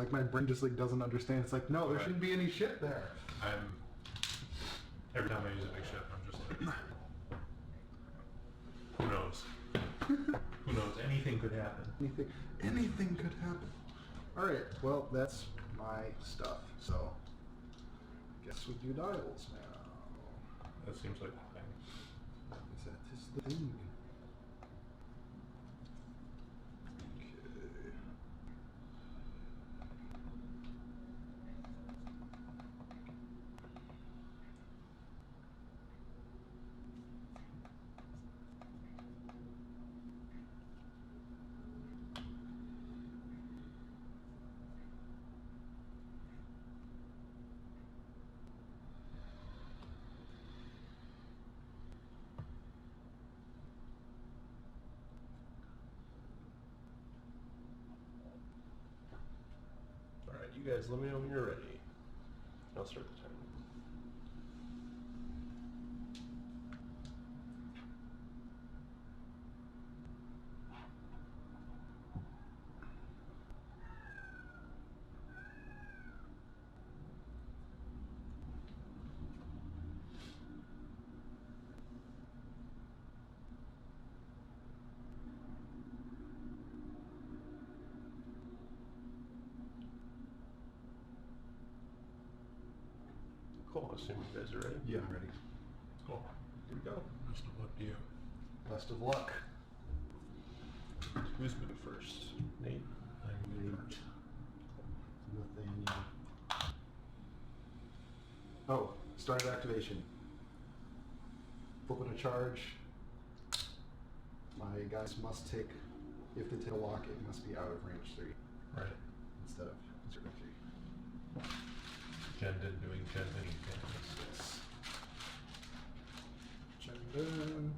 Like my brain just like doesn't understand. It's like, no, there shouldn't be any shit there. Every time I use a big ship, I'm just like, who knows? Who knows? Anything could happen. Anything could happen. All right, well, that's my stuff. So, guess we do dials now. That seems like the thing. Is that is the thing? Okay. Alright, you guys let me know when you're ready. I'll start the timer. Cool, I assume you guys are ready. Yeah, I'm ready. Cool. Here we go. Best of luck to you. Best of luck. Who's moving first? Nate? I'm moving first. Nothing. Oh, start activation. Flipping a charge. My guys must take, if they take a lock, it must be out of range 3 Right. instead of 0 3. Jen did doing Jen many things. Yes. Check it in.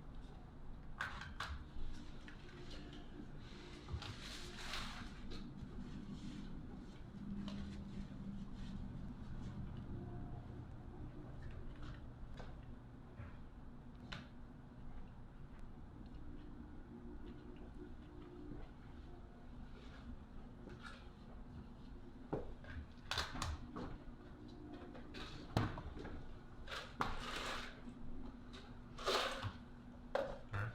Alright.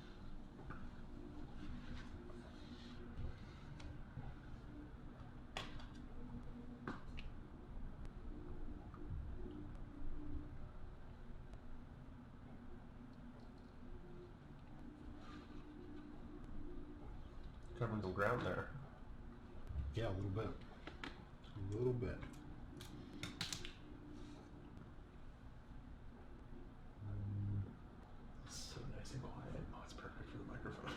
Covering some ground there. Yeah, a little bit. A little bit. It's so nice and quiet. Oh, it's perfect for the microphone.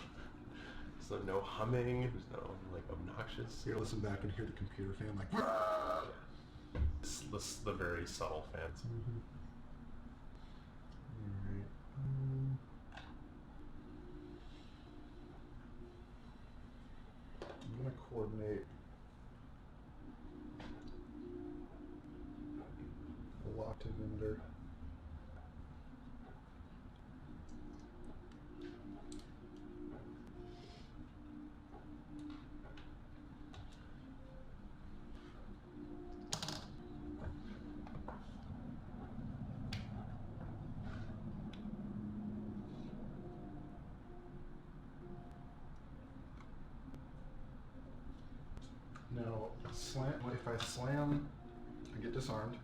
So no humming, there's no like obnoxious. You're gonna listen back and hear the computer fan like. It's the very subtle fans. Alright. I'm gonna coordinate the locked in vendor. Now, if I slam, I get disarmed,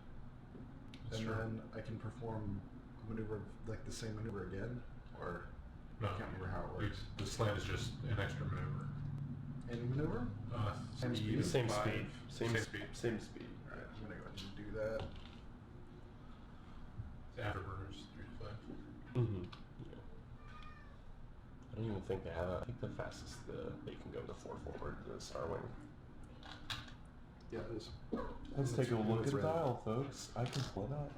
That's and true. then I can perform a maneuver, like the same maneuver again, or No, I can't remember how it works. The slam is just an extra maneuver. Any maneuver? Same speed? Same Five. speed. Same speed. Same speed. Alright, I'm gonna go ahead and do that. The afterburners 3 to 5. Mm-hmm. Yeah. I don't even think they have that. I think the fastest they can go to 4 forward the Star Wing. Yeah, it is. Let's take a look at the red. dial, folks. I can pull it up.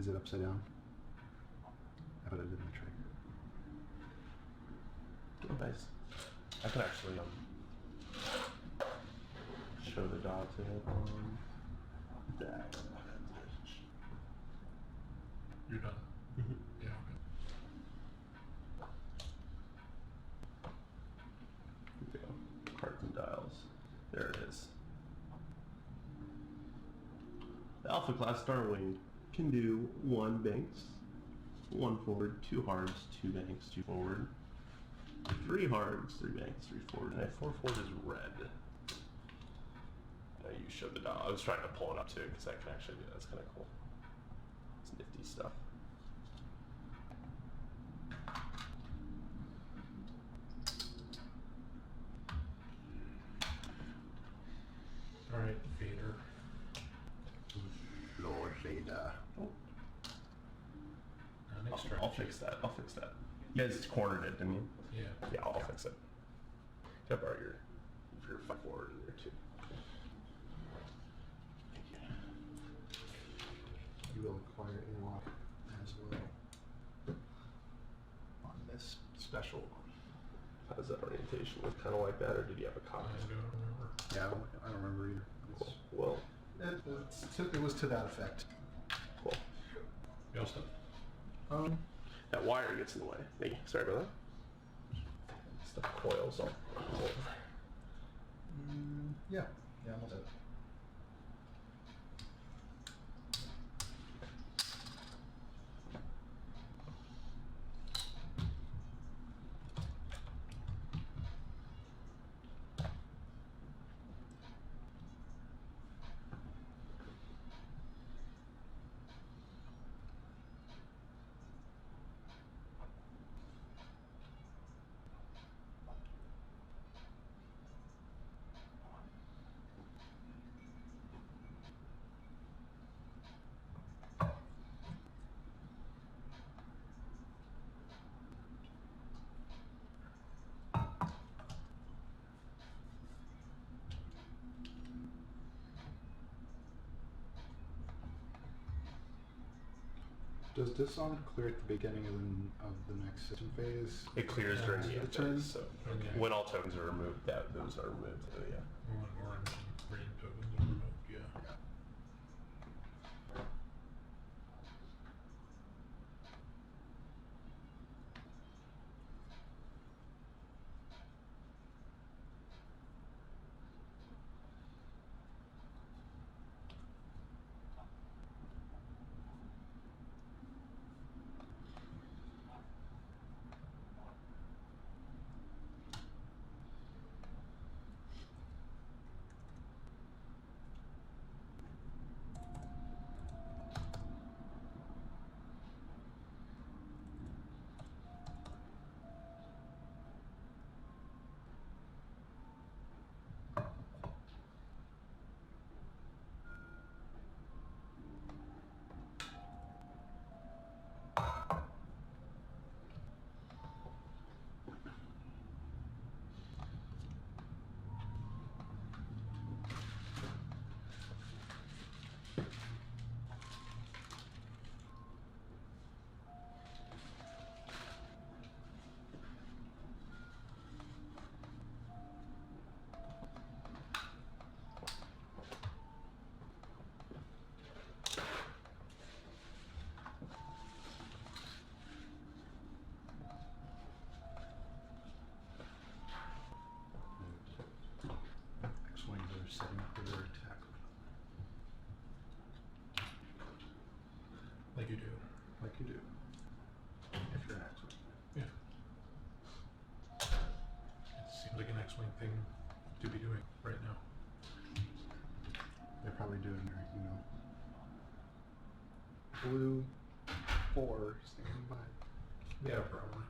Is it upside down? I bet it did in the tray. Oh, nice. I can actually show the dial to it on that. You're done. Yeah, okay. Here we go. Cards and dials. There it is. The Alpha class Starwing can do 1 banks, 1 forward, 2 hards, 2 banks, 2 forward, 3 hards, 3 banks, 3 forward, and 4 forward is red. Now you showed the dial. I was trying to pull it up too because I can actually do that. That's kind of cool. It's nifty stuff. Alright, Vader. Lord Vader. Oh, Next I'll fix that. I'll fix that. You guys cornered it, didn't you? Yeah. Yeah, I'll fix it. Can I borrow your 5 forward in there too? Thank you. You will acquire a lock as well on this special one. How does that orientation look? Kind of like that, or did you have a I copy? don't remember. Yeah, I don't remember either. Cool. Well, It was to that effect. cool. Yosef. That wire gets in the way. Thank you. Sorry about that. Stuff coils all over. Yeah, I'm with it. Does disarm clear at the beginning of the next system phase? It clears during the end turn. phase, so Okay. when all tokens are removed, those are removed. Yeah. Orange and green tokens are removed, yeah. X-Wings are setting up for their attack. Like you do. Like you do. If you're an X-Wing. Yeah. It seems like an X-Wing thing to be doing right now. They're probably doing their, blue 4 standing by. Yeah, probably.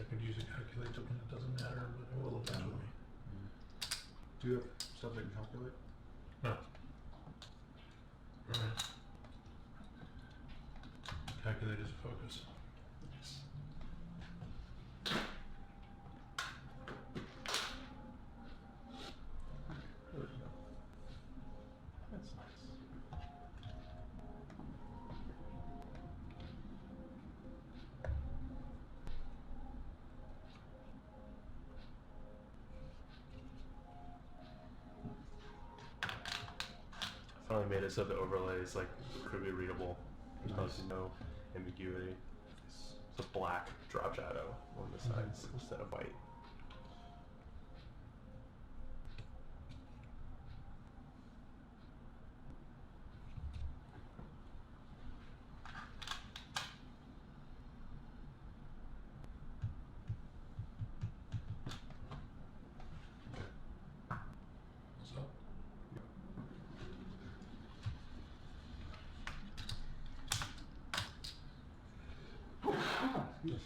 could use a calculator when it doesn't matter, but it will eventually. Do you have stuff that can calculate? No. Alright. Calculator's a focus. Yes. There we go. That's nice. Finally made it so the overlay is like could be readable. There's no ambiguity. It's a black drop shadow on the sides instead of white. So, Yes.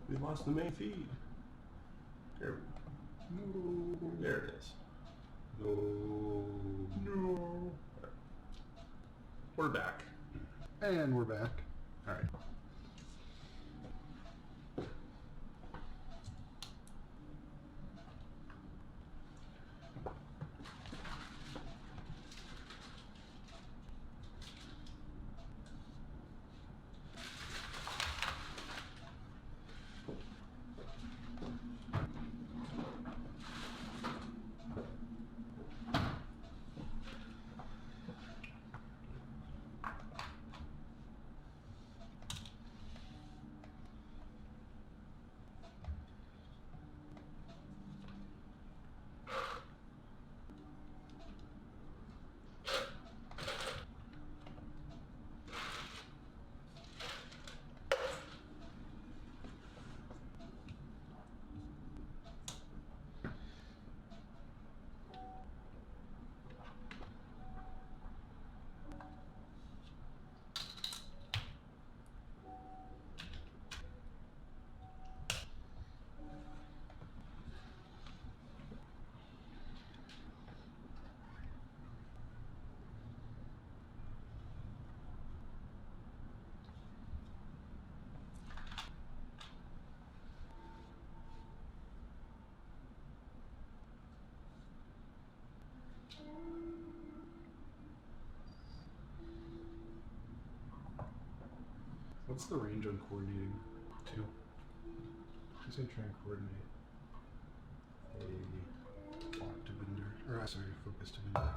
We lost the main feed. There it is. No. We're back. And we're back. All right. What's the range on coordinating? 2. I say try and coordinate a font to vendor. Or sorry, focus to vendor.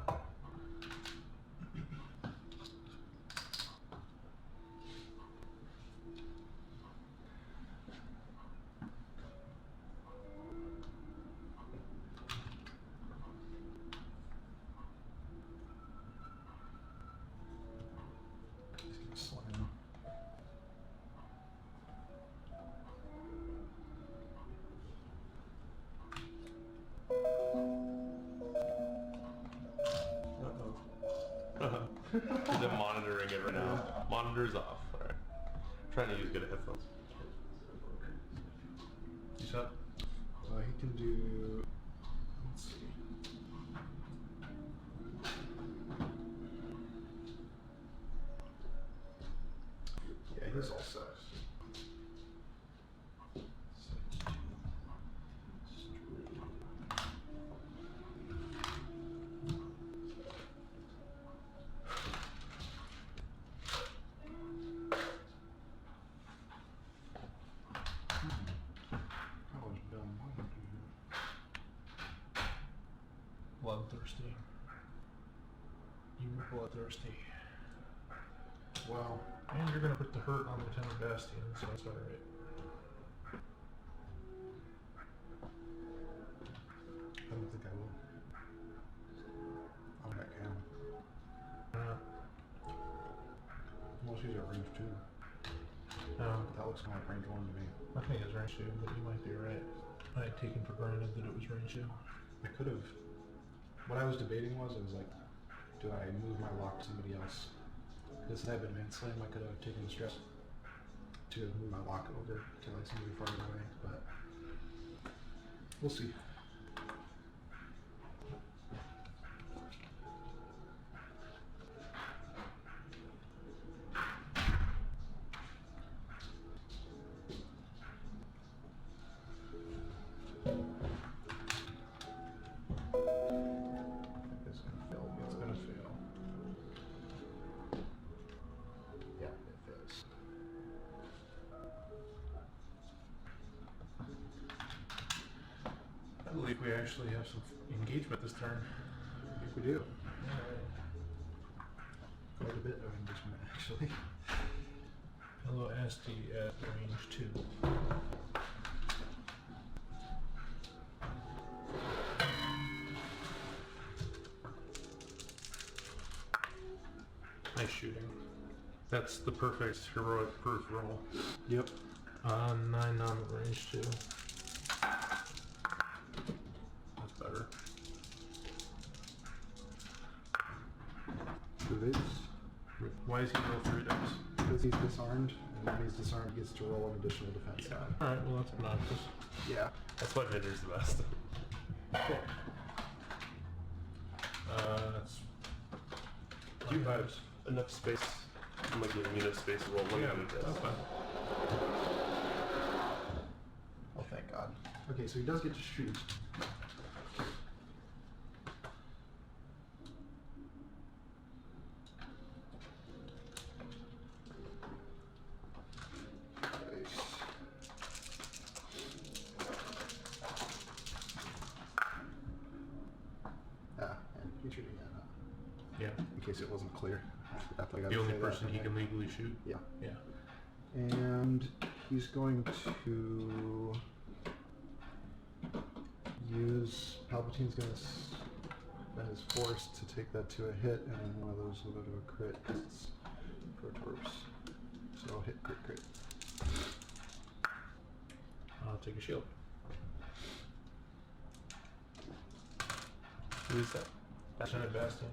He's gonna slam. Is it monitoring it right now? Monitor's off. Alright. Trying to use good headphones. You set? He can do. Let's see. Yeah, he's all set. Bloodthirsty. You were bloodthirsty. Well, And you're gonna put the hurt on Lieutenant Bastian, so that's alright. I don't think I will. I'm that cam. Well, she's at range 2. That looks kind of like range 1 to me. I think it's range 2, but you might be right. I had taken for granted that it was range 2. I could have. What I was debating was, I was like, do I move my lock to somebody else? Because had I been advanced slam, I could have taken the stress to move my lock over to like somebody farther away, but we'll see. It's gonna fail. It's gonna fail. Yeah, it fails. I believe we actually have some engagement this turn. I think we do. Quite a bit of engagement, actually. Hello, Asti at range 2. Nice shooting. That's the perfect heroic proof roll. Yep. 9 on range 2. That's better. Why is he roll 3 dice? Because he's disarmed, and when he's disarmed, he gets to roll an additional defense die. Alright, well that's obnoxious. Yeah. That's why Vinder's the best. Okay. That's Do you have vibes. enough space? I'm like giving you enough space to roll one Yeah, of this. that's fine. Oh, thank God. Okay, so he does get to shoot. Nice. And he should again, Yeah. in case it wasn't clear. I forgot to The only say that, person he okay. can legally shoot. Yeah. Yeah. And he's going to use Palpatine's gonna spend his force to take that to a hit, and then one of those will go to a crit because it's Protorps. So I'll hit crit crit. I'll take a shield. Who is that? Lieutenant Bastian.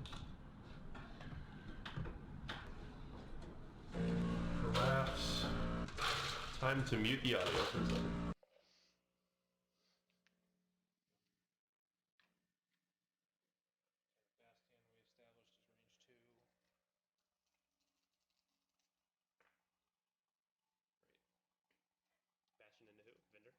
For laughs. Time to mute the audio for a second. Bastion into who? Vinder?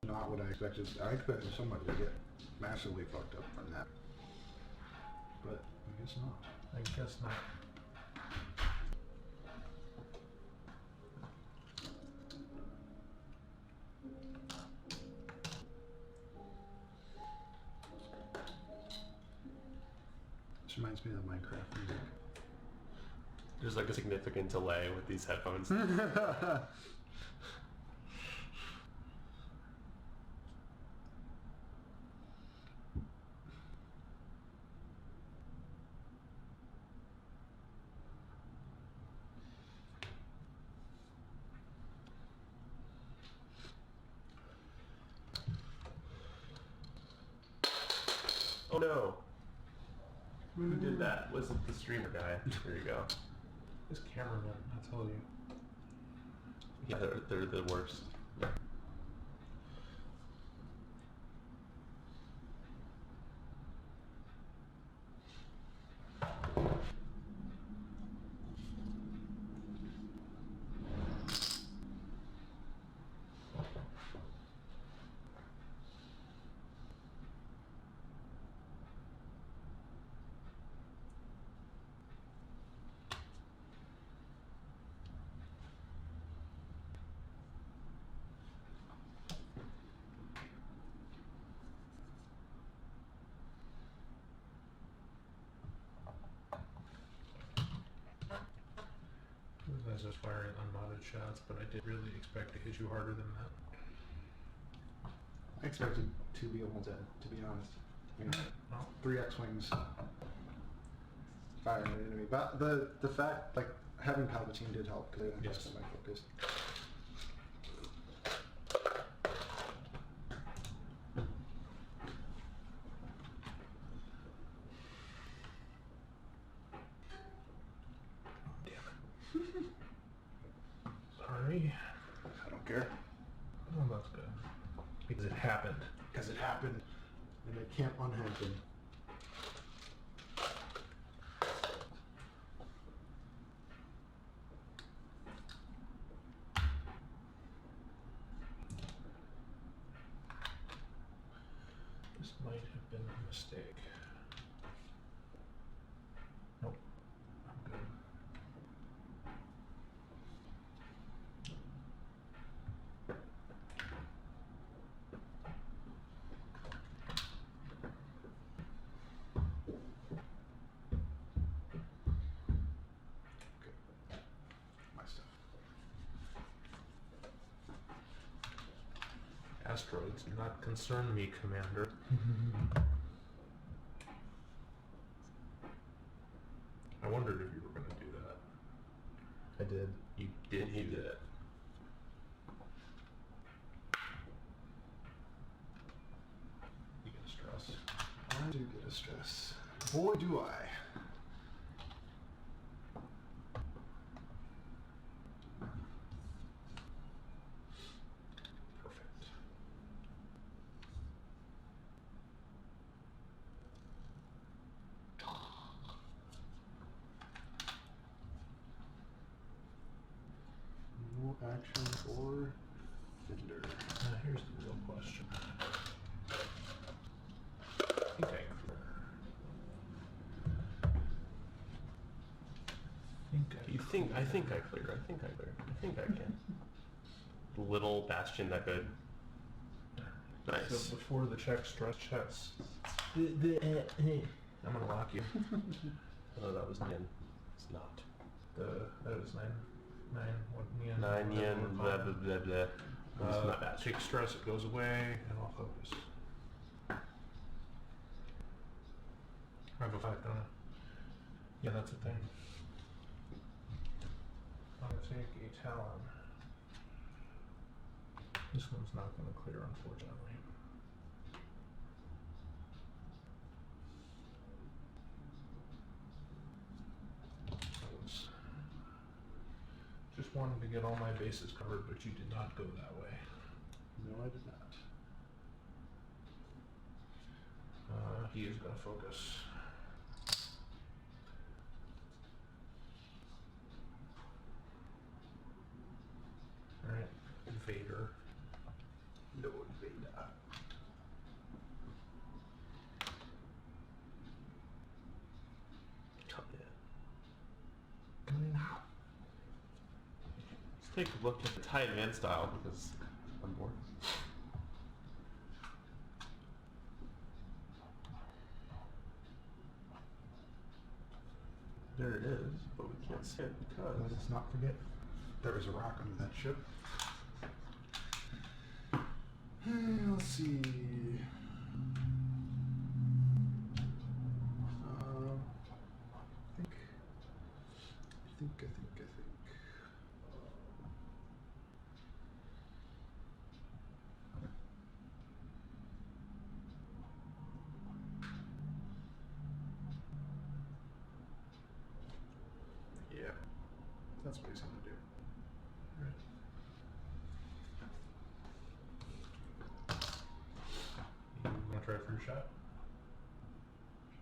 not what I expected. I expected somebody to get massively fucked up from that. But I guess not. I guess not. This reminds me of Minecraft music. There's like a significant delay with these headphones. Oh no! Who did that? Was it the streamer guy? There you go. This cameraman, I tell you. Yeah, they're the worst. I was just firing unmodded shots, but I did really expect to hit you harder than that. I expected to be almost dead, to be honest. I mean, Oh. 3 X-Wings firing at an enemy. But the fact, like, having Palpatine did help, because they Yes. messed up my focus. Sorry. I don't care. Oh, that's good. Because it happened. Because it happened, and it can't unhappen. This might have been a mistake. Nope. I'm good. My stuff. Asteroids do not concern me, Commander. I wondered if you were going to do that. I did. You did. He do did. that. You get a stress. I do get a stress. Boy, do I. Perfect. No action for Fender. Now here's the real question. I think I clear. You think? I think I clear. I think I clear. I think I can. Little bastion that good. Nice. So before the check, stress checks. I'm gonna lock you. Oh, that was yen. It's not. That was nine, what yen? 9 yen. Whatever Blah we're blah calling blah it. blah. It's not bad. Take stress, it goes away, and I'll focus. I have a 5, don't I? Yeah, that's a thing. I'm gonna take a Talon. This one's not gonna clear, unfortunately. Just wanted to get all my bases covered, but you did not go that way. No, I did not. He is gonna focus. Alright, Vader. No Vader. take a look at the tie advanced style because I'm bored. There it is, but we can't see it because Let us not forget there is a rock under that ship. Let's see. I think. Yeah, that's what he's gonna do. You want to try for your shot?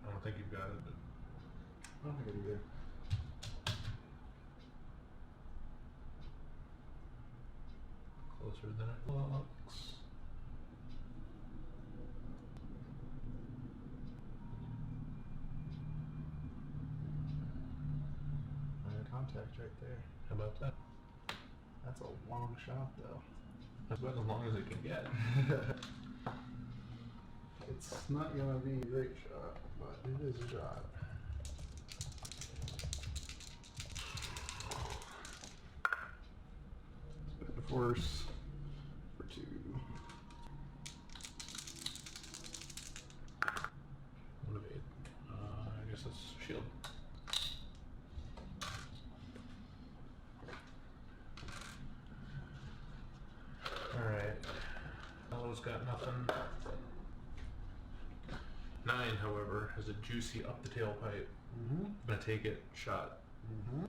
I don't think you've got it, but I don't think I do either. closer than it looks. Eye contact right there. How about that? That's a long shot, though. That's about as long as it can get. It's not gonna be a great shot, but it is a shot. Spin the force for 2. Motivate. I guess that's shield. Alright. Mellow's got nothing. 9, however, has a juicy up the tailpipe. Mm-hmm. I'm gonna take it. Shot. Mm-hmm.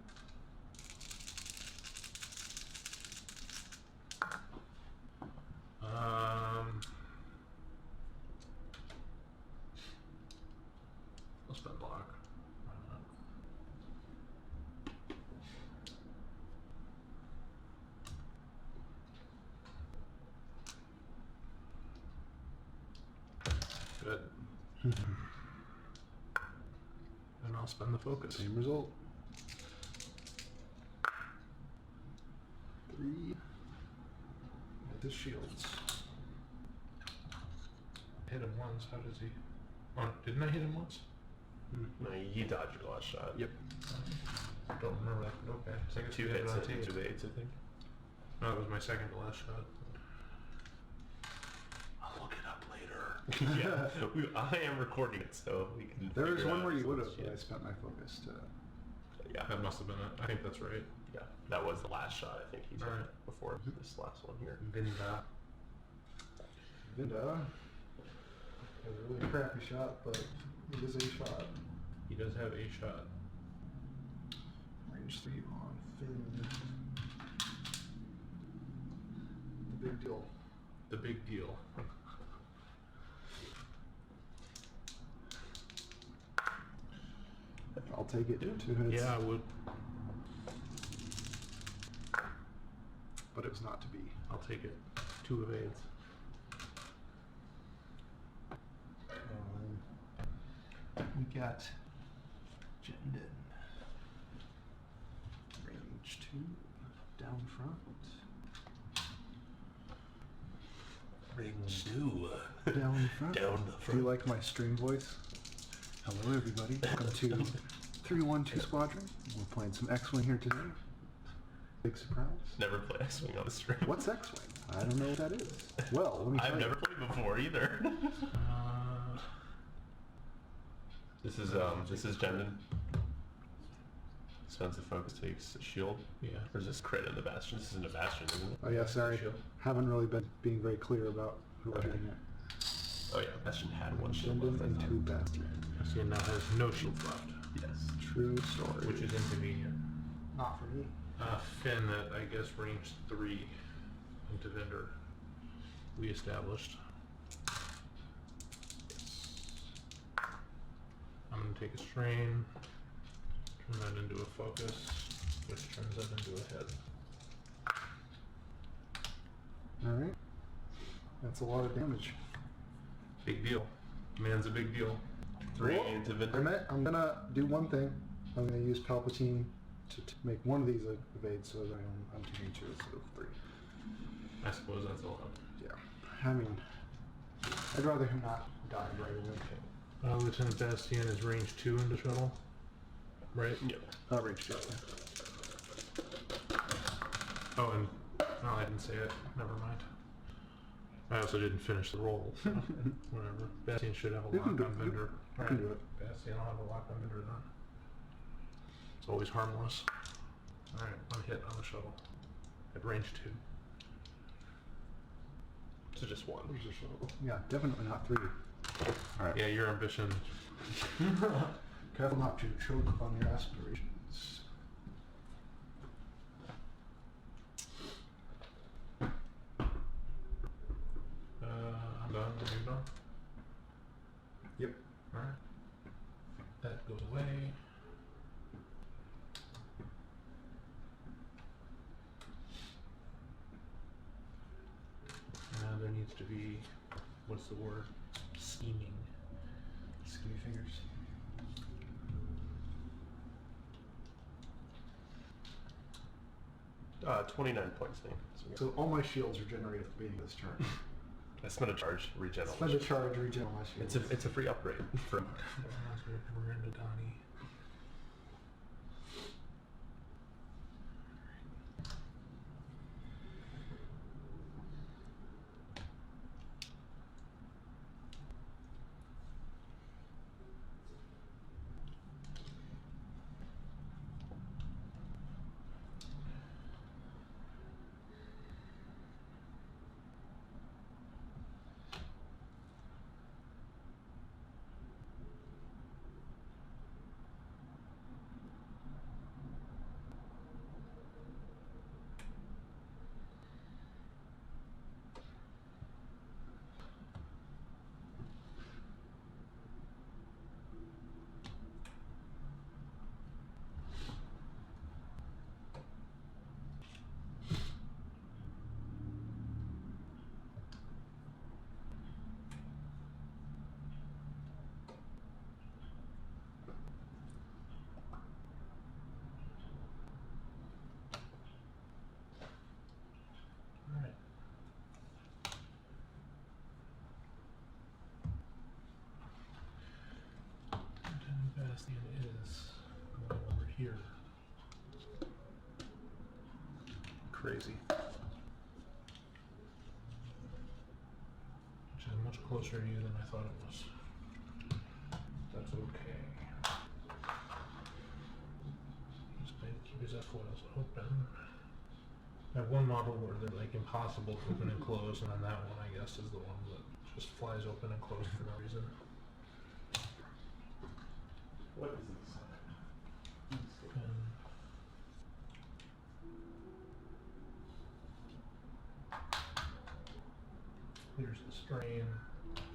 I'll spend block. Good. And I'll spend the focus. Same result. 3. With the shields. Hit him once. How does he? Oh, didn't I hit him once? No, he dodged your last shot. Yep. Don't remember that, but okay. So I guess 2 we have hits it on and tape. 2 eights, I think. No, it was my second to last shot. I'll look it up later. Yeah, I am recording it, so we can. There is figure it one out where you as would soon have, as but I you- spent my focus to. Yeah, That must have been it. I think that's right. yeah, that was the last shot I think he took Alright. before this last one here. Vinda. Vinda has a really crappy shot, but it is a shot. He does have a shot. Range 3 on Finn. The big deal. The big deal. I'll take it. 2 hits. Yeah, I would. But it was not to be. I'll take it. 2 of 8s. We got Jendon. Range 2. Down front. Range 2. Down front. Down the Do front. you like my stream voice? Hello everybody. Welcome to 312 Squadron. We're playing some X-Wing here today. Big surprise. Never play X-Wing on the stream. What's X-Wing? I don't know what that is. Well, let me tell I've you. never played before either. This is Jendon. Expensive focus takes a shield. Yeah. Or is this crit in the Bastion? This isn't a Bastion, isn't it? Oh yeah, sorry. Shield. Haven't really been being very clear about who we're Okay. hitting it. Oh yeah, Bastion had one shield Jendon left, I and thought. 2 Bastion. So now has no shields left, Yes. True story. which is inconvenient. not for me. Finn at, I guess, range 3 into Vendor. We established. I'm going to take a strain, turn that into a focus, which turns that into a head. Alright. That's a lot of damage. Big deal. Man's a big deal. 3 Whoa. into Wait a Vendor. minute, I'm gonna do one thing. I'm gonna use Palpatine to make one of these evade, so that I'm taking 2 instead of 3. I suppose that's allowed. Yeah. I mean, I'd rather him not die right away. Lieutenant Bastian is range 2 into shuttle, right? Yep. Range 2. Oh, and no, I didn't say it. Never mind. I also didn't finish the roll. So whatever. Bastian should have a You lock can on do it. vendor. You can do it. Bastian will have a lock on vendor then. It's always harmless. All right, 1 hit on the shuttle at range 2. So just 1. There's a shuttle. Yeah, definitely not 3. Alright. Yeah, your ambition. Careful not to choke on your aspirations. I'm done. Are you done? Yep. All right. That goes away. There needs to be, what's the word? Scheming. Skinny fingers. Uh, 29 points, Nate. So all my shields are generated at the beginning of this turn. I spent a charge, regen. Spend a charge, regen all my shields. It's a free upgrade from. We're into Donnie. Bastian is going over here. Crazy. Which is much closer to you than I thought it was. That's okay. Just going to keep his F-foils open. I have one model where they're like impossible to open and close, and then that one I guess is the one that just flies open and closed for no reason. What is this? And here's the strain.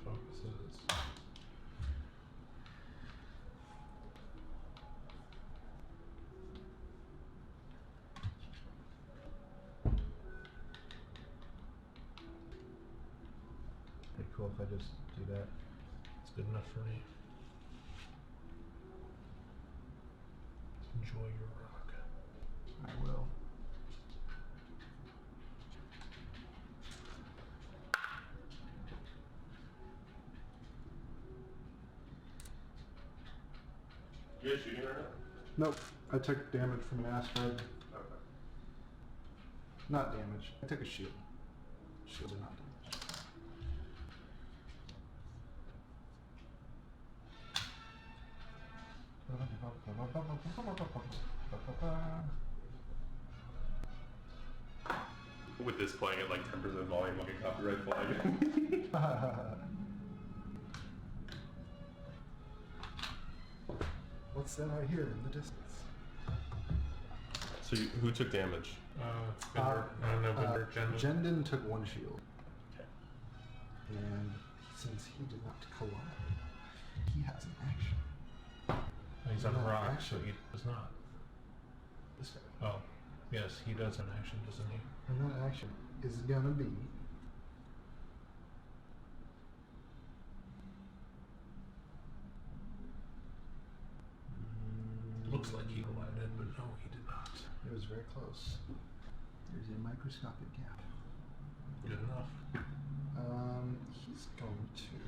Focuses. Pretty cool if I just do that. It's good enough for me. Enjoy your rock. I will. You guys shooting right now? Nope. I took damage from an asteroid. Okay. Not damage. I took a shield. Shields are not damage. With this playing at like 10% volume, like a copyright flag. What's that I hear in the distance? So who took damage? Bender, I don't know, Bender, Jendon. Jendon took 1 shield. Okay. And since he did not collide, he has an action. He's on No, rock, so actually- he does not. This guy. Oh, yes, he does an action, doesn't he? And that action is gonna be looks like he collided, but no, he did not. It was very close. There's a microscopic gap. Good enough. He's going to...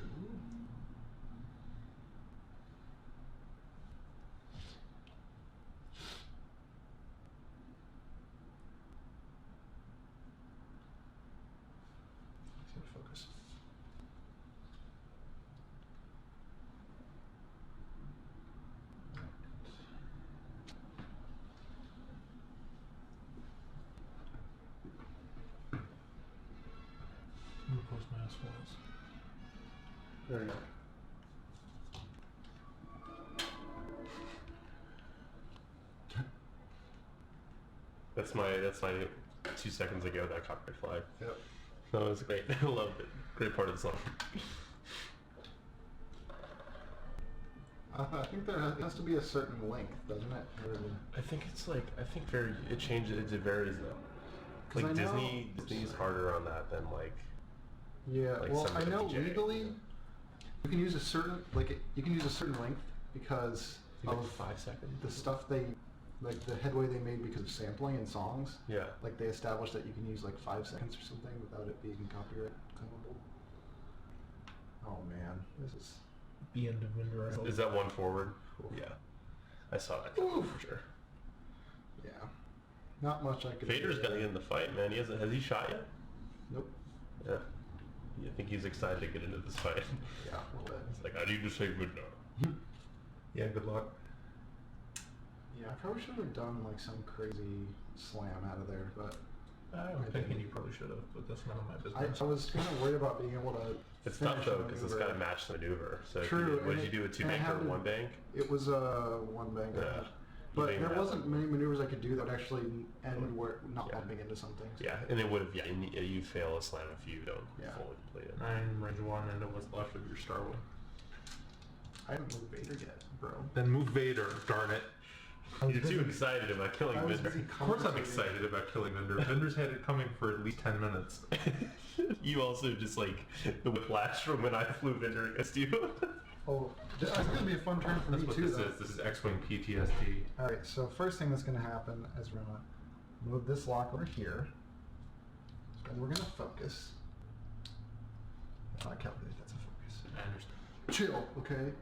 He's going to focus. I'm gonna post my ass was. Very nice. That's my 2 seconds ago, that copyright flag. Yep. That was great. I loved it. Great part of the song. I think there has to be a certain length, doesn't it? I think it's like, it changes, it varies though. 'Cause Like I know- Disney's harder on that than like, Yeah, like well, some I of the know DJ. legally you can use a certain you can use a certain length because I think of it's 5 seconds. the stuff the headway they made because of sampling in songs. Yeah. Like they established that you can use like 5 seconds or something without it being copyright claimable. Oh man, this is The end of Minderite. Is that one forward? Yeah. I saw that coming Oof. for sure. yeah, not much I could. Vader's do gonna there. get in the fight, man. Has he shot yet? Nope. Yeah. I think he's excited to get into this fight. Yeah, a little bit. It's like, I need to save good now. Yeah, good luck. Yeah, I probably should have done like some crazy slam out of there, but I'm thinking you probably should have, but that's none of my business. I was kind of worried about being able to. It's tough finish though, the because it's maneuver. got to match the maneuver. So True, what and did you do, a two and I bank or had to- one bank? It was a one bank. Yeah. But You there banged wasn't that. many maneuvers I could do that would actually end where not Yeah. bumping into something. So. Yeah, and it would have, you fail a slam if you don't Yeah. fully complete it. 9 range 1 into what's left of your Starwing. I haven't moved Vader yet, bro. Then move Vader, darn it. You're too excited about killing I was Vinder. busy Of course I'm conversating. excited about killing Vinder. Vinder's had it coming for at least 10 minutes. You also just like the whiplash from when I flew Vinder against you. Oh, it's gonna be a fun turn for That's me what too. this though. is. This is X-Wing PTSD. All right, so first thing that's gonna happen is we're gonna move this lock over here, and we're gonna focus. If I calculate, that's a focus. I understand. Chill, okay.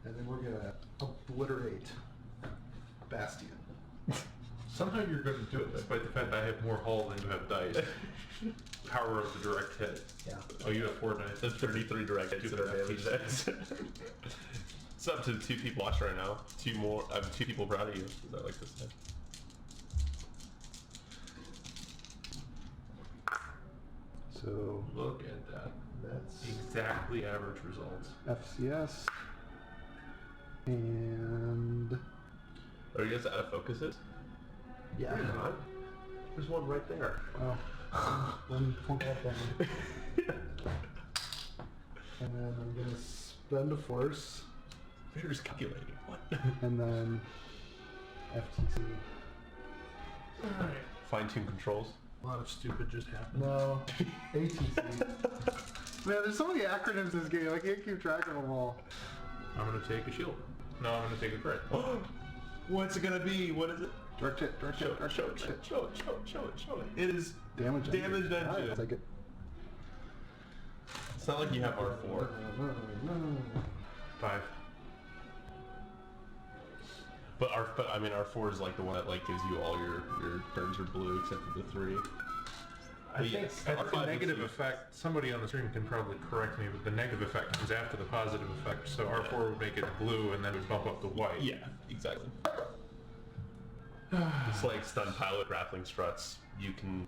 And then we're gonna obliterate Bastion. Somehow you're going to do it, despite the fact that I have more hull than you have dice. Power of the direct hit. Yeah. Oh, you have 4 dice. There's 33 direct hits that are damage dice. It's up to 2 people watching right now. 2 more. I have 2 people proud of you. Is that like this time? So Look at that. that's Exactly average results. FCS. And Are you guys out of focuses? yeah. You're not. There's one right there. Well, one point off down. And then I'm gonna spend a force, Vader's calculating. What? and then FTC. Alright. Fine-tune controls. A lot of stupid just happened. No, ATC. Man, there's so many acronyms in this game. I can't keep track of them all. I'm going to take a shield. No, I'm going to take a crit. What's it gonna be? What is it? Direct hit, direct Show hit, it, direct show hit, it, direct hit. show it, show it, show it, show it. It is Damage engine. Damage engine. Alright, I'll take it. It's not like you have R4. No. 5. But I mean R4 is like the one that like gives you all your turns are blue except for the 3. I But think, yes, I think R5 the negative is- effect, somebody on the stream can probably correct me, but the negative effect comes after the positive effect. So R4 would make it blue and then it would bump up to white. Yeah, exactly. It's like stun pilot grappling struts. You can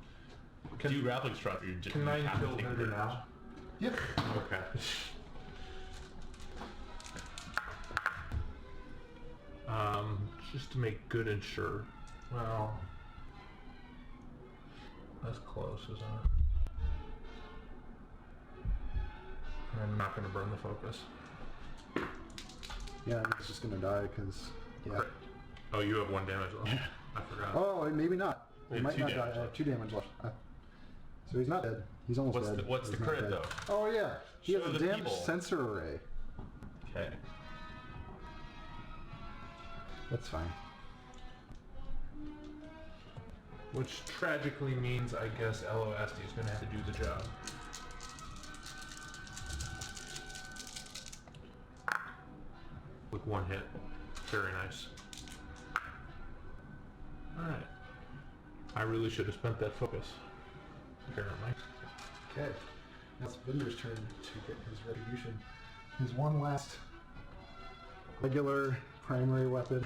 do grappling struts. You're just Can I you have to kill take Vader damage. now? Yep. Okay. Just to make good and sure. Well, that's close, isn't it? I'm not going to burn the focus. Yeah, I'm just gonna die because yeah. Crit. Oh, you have 1 damage left. I forgot. Oh, maybe not. He You have might 2 not die. damage I have left. 2 damage left. So he's not dead. He's almost What's dead. the He's not crit dead. though? Oh yeah, he Show has a the damage people. sensor array. Okay. That's fine. Which tragically means, I guess, LOSD is going to have to do the job. With one hit. Very nice. Alright. I really should have spent that focus. Apparently. Okay. Now it's Vinder's turn to get his retribution. His one last regular primary weapon,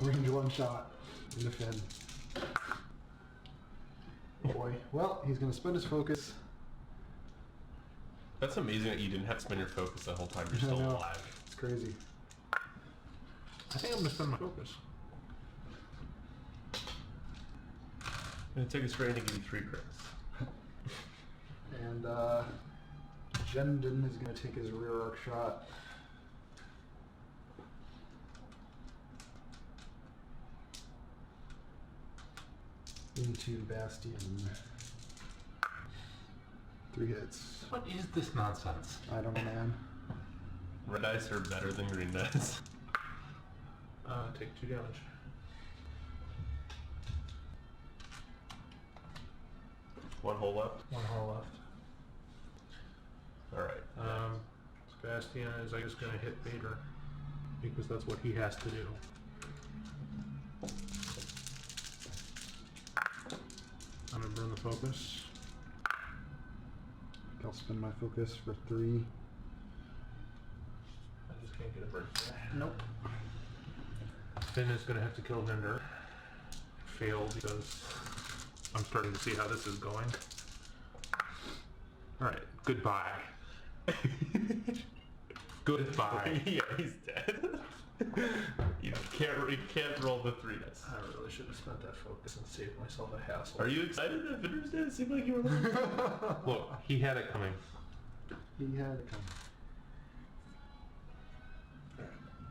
range one shot in the fin. Oh boy. Well, he's going to spend his focus. That's amazing that you didn't have to spend your focus the whole time you're I still know. alive. It's crazy. I think I'm going to spend my focus. And it took a strain to give you 3 crits. And Jendon is going to take his rear arc shot. Into Bastion. 3 hits. What is this nonsense? I don't know, man. Red dice are better than green dice. Take 2 damage. One hole left. 1 hole left. Alright. Sebastian is, I guess, going to hit Vader. Because that's what he has to do. I'm going to burn the focus. I'll spend my focus for 3. I just can't get a break. Nope. Finn is going to have to kill Vinder. Fail because I'm starting to see how this is going. Alright, goodbye. Goodbye. Yeah, he's dead. you can't roll the 3 dice. I really should have spent that focus and saved myself a hassle. Are you excited that Vinder's dead? It seemed like you were like... Look, he had it coming. He had it coming.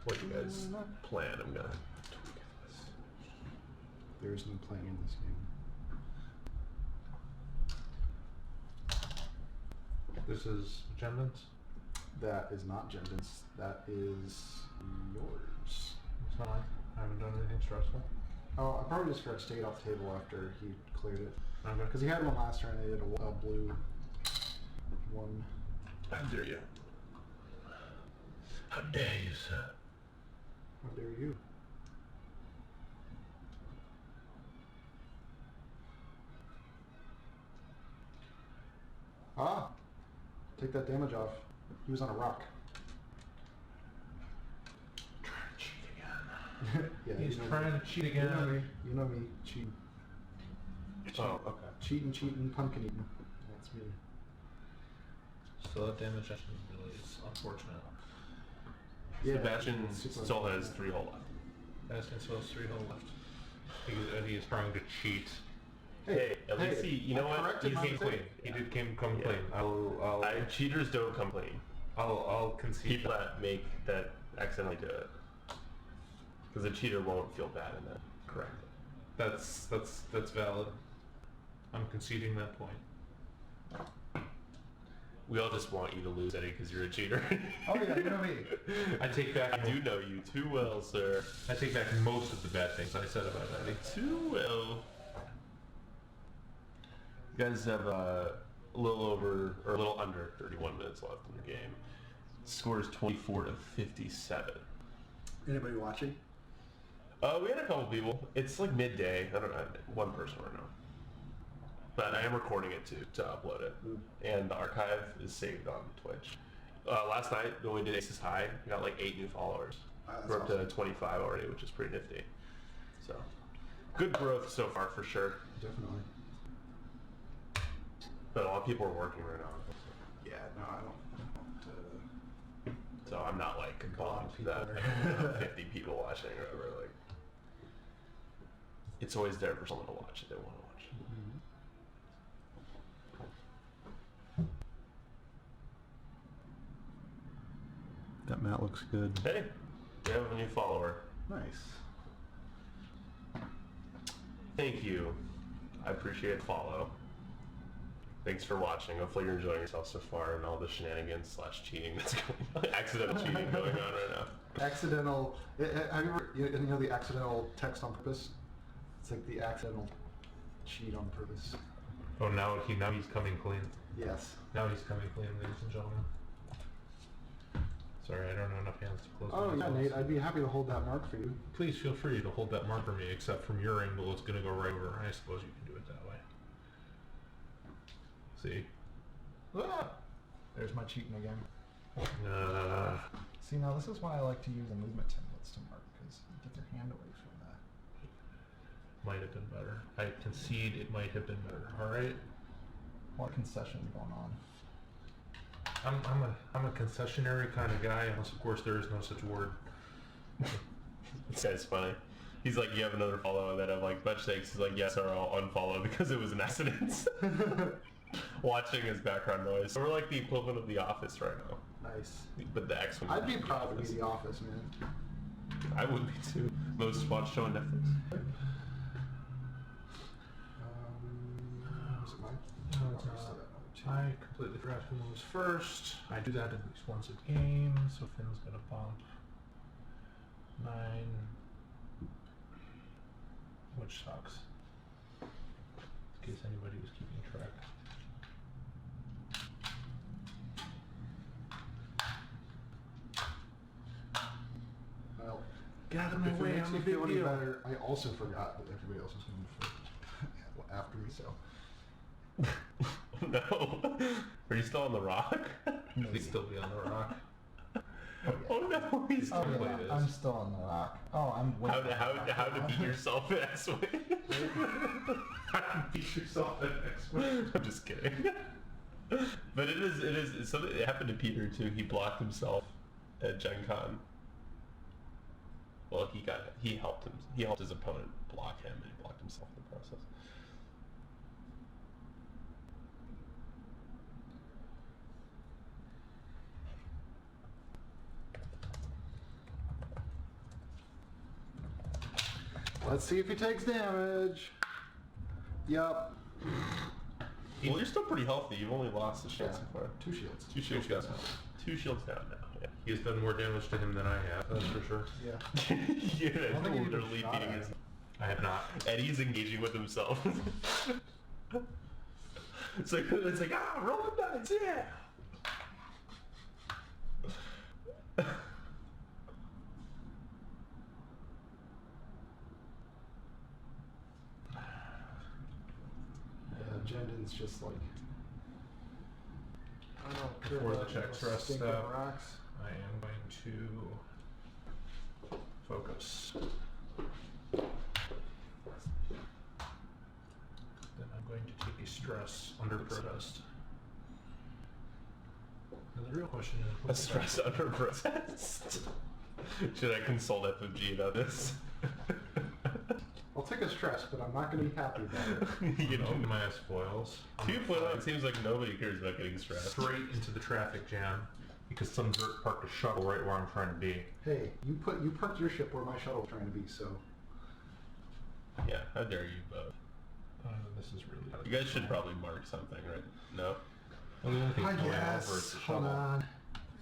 What do you guys plan? I'm gonna tweak this. There is no plan in this game. This is Jendon's. That is not Jendon's. That is yours. It's not mine. I haven't done anything stressful. Oh, I probably just forgot to take it off the table after he cleared it. Okay. Because he had one last turn and he did a blue one. How dare you? How dare you, sir? How dare you? Ah! Take that damage off. He was on a rock. Trying to cheat again. Yeah, He's you know trying me. to cheat You know again. me. You know me. Cheating. Oh, okay. Cheating, pumpkin eating. That's me. So that damage actually really is unfortunate. Yeah, Sebastian it's super still has unfortunate. 3 hole left. Sebastian still has 3 hole left. Because Eddie is trying to cheat. Hey, at least you know I what? corrected He my came clean. mistake. He did come Yeah. clean. Cheaters don't come clean. I'll concede. People that accidentally do it. Because a cheater won't feel bad in that. Correct. That's valid. I'm conceding that point. We all just want you to lose, Eddie, because you're a cheater. Oh yeah, you know me. I take back. I do know you too well, sir. I take back most of the bad things I said about Eddie. Too well. You guys have a little over, or a little under 31 minutes left in the game. Score is 24 to 57. Anybody watching? We had a couple people. It's like midday. I don't know. One person right now. But I am recording it to upload it. And the archive is saved on Twitch. Last night, when we did Aces High, we got like 8 new followers. Wow, that's We're up awesome. to 25 already, which is pretty nifty. So, good growth so far for sure. Definitely. But a lot of people are working right now. Yeah, no, I don't. So I'm not like bummed people that are- 50 people watching or whatever. Like, it's always there for someone to watch if they want to watch. That mat looks good. Hey, we have a new follower. Nice. Thank you. I appreciate follow. Thanks for watching. Hopefully you're enjoying yourself so far and all the shenanigans / cheating that's going on. Accidental cheating going on right now. Accidental. Have you ever, you know the accidental text on purpose? It's like the accidental cheat on purpose. Oh, now he's coming clean. Yes. Now he's coming clean, ladies and gentlemen. Sorry, I don't know enough hands to close. Oh yeah, Nate. I'd be happy to hold that mark for you. Please feel free to hold that mark for me, except from your angle, it's going to go right over. I suppose you can do it that way. See? Ah! There's my cheating again. See, now this is why I like to use the movement templates to mark, because you get your hand away from that. Might have been better. I concede it might have been better. All right. What concessions going on? I'm a concessionary kind of guy, unless of course there is no such word. This guy's funny. He's like, you have another follow, and then I'm like, much thanks. He's like, yes, or I'll unfollow because it was an accident. Watching his background noise. So we're like the equivalent of The Office right now. Nice. But the X one. I'd be proud to be The Office, man. I would be too. Most watched show on Netflix. Was it mine? No, it's not. I completely forgot who was first. I do that at least once a game, so Finn's gonna bump 9, which sucks. In case anybody was keeping track. Well, Get out of if my it way, makes I'm a you big feel any deal. better, I also forgot that everybody else was going after me, so. No. Are you still on the rock? He'd still be on the rock. Oh no, he's Oh Play yeah, this. I'm still on the rock. Oh, I'm way how to beat yourself in X-Wing. How to beat yourself at X-Wing. I'm just kidding. But it's something. It happened to Peter too. He blocked himself at Gen Con. Well, he helped him. He helped his opponent block him, and he blocked himself in the process. Let's see if he takes damage. Yup. Well, you're still pretty healthy. You've only lost a shield Yeah. so far. 2 shields. Two shields down. 2 shields down now. Yeah. He has done more damage to him than I have, that's for sure. Yeah. You're I don't think you literally shot beating at his. him. I have not. Eddie's engaging with himself. it's like roll the dice, yeah. Jendon's just like. I don't care Before the about checks those rest stinking up. rocks. I am going to focus. Then I'm going to take a stress under protest. Now the real question is, A what's stress under protest. Should I consult FFG about this? I'll take a stress, but I'm not going to be happy about it. You know, open my spoils? two point it seems like nobody cares about getting stressed. Straight into the traffic jam because some jerk parked a shuttle right where I'm trying to be. Hey, you parked your ship where my shuttle's trying to be, so. Yeah, how dare you both? This is really. You guys should probably mark something, right? No? Well, the only thing I going over guess. is the Hold shuttle. on.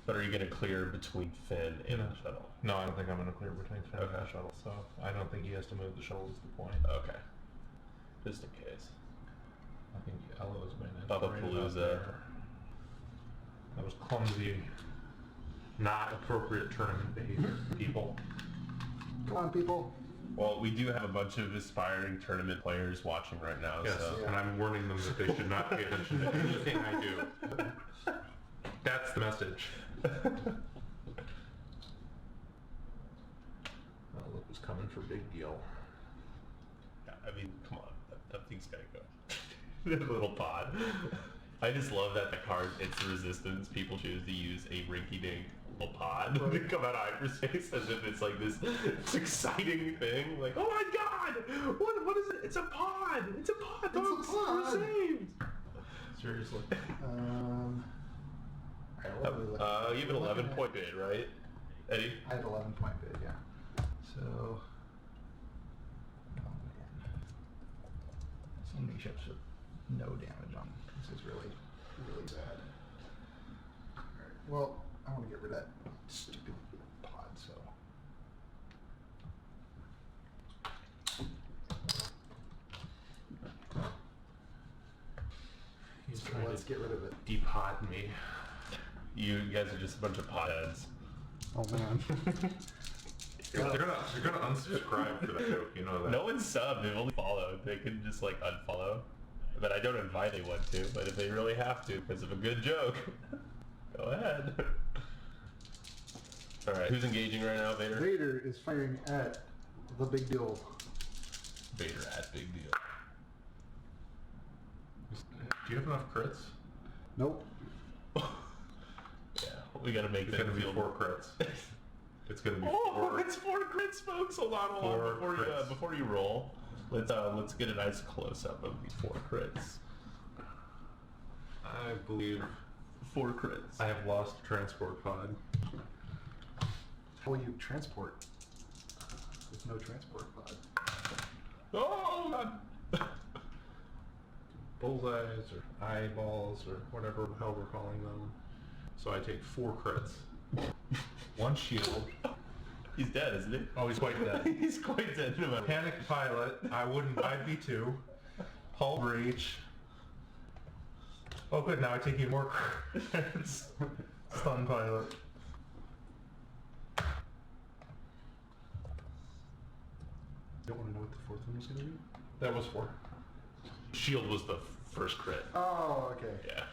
But are you going to clear between Finn and No. the shuttle? No, I don't think I'm going to clear between Finn and Okay. the shuttle, so I don't think he has to move the shuttle is the point. Okay. Just in case. I think Ella is going to Bubba-palooza. That was clumsy, not appropriate tournament behavior, people. Come on, people. Well, we do have a bunch of aspiring tournament players watching right now, Yes, so... and I'm warning them that they should not pay attention to anything I do. That's the message. Look who's coming for big deal. Yeah, I mean, come on. That thing's gotta go. That little pod. I just love that the card, its resistance, people choose to use a rinky-dink little pod to come out of hyperspace as if it's like this exciting thing. Like, oh my god! What is it? It's a pod! It's a pod! It's a pod! We're saved! Seriously. Alright, You have an 11-point bid, right, Eddie? I have 11-point bid, yeah. So. Oh man. So many ships with no damage on. is really, really bad. Alright, well, I want to get rid of that stupid pod, so. He's So trying let's to get rid of it. depod me. You guys are just a bunch of potheads. Oh man. You're gonna unsubscribe for that joke, you know that. No one's subbed, they've only followed. They can just like unfollow. But I don't invite anyone to, but if they really have to because of a good joke, go ahead. Alright, who's engaging right now, Vader? Vader is firing at the big deal. Vader at big deal. Do you have enough crits? Nope. Yeah, we gotta make It's that gonna be field. 4 crits. It's gonna be Oh, 4. it's 4 crits, folks. Hold on, Four crits. before you roll. Let's get a nice close up of these 4 crits. I believe 4 crits. I have lost a transport pod. How will you transport? There's no transport pod. Oh God. Bullseyes or eyeballs or whatever the hell we're calling them. So I take 4 crits. 1 shield. He's dead, isn't he? Oh, he's quite dead. He's quite dead. No matter. Panic pilot. I wouldn't. I'd be too. Hull breach. Oh, good. Now I take even more crits. Stun pilot. Don't want to know what the fourth one was going to be? That was 4. Shield was the first crit. Oh, okay. Yeah.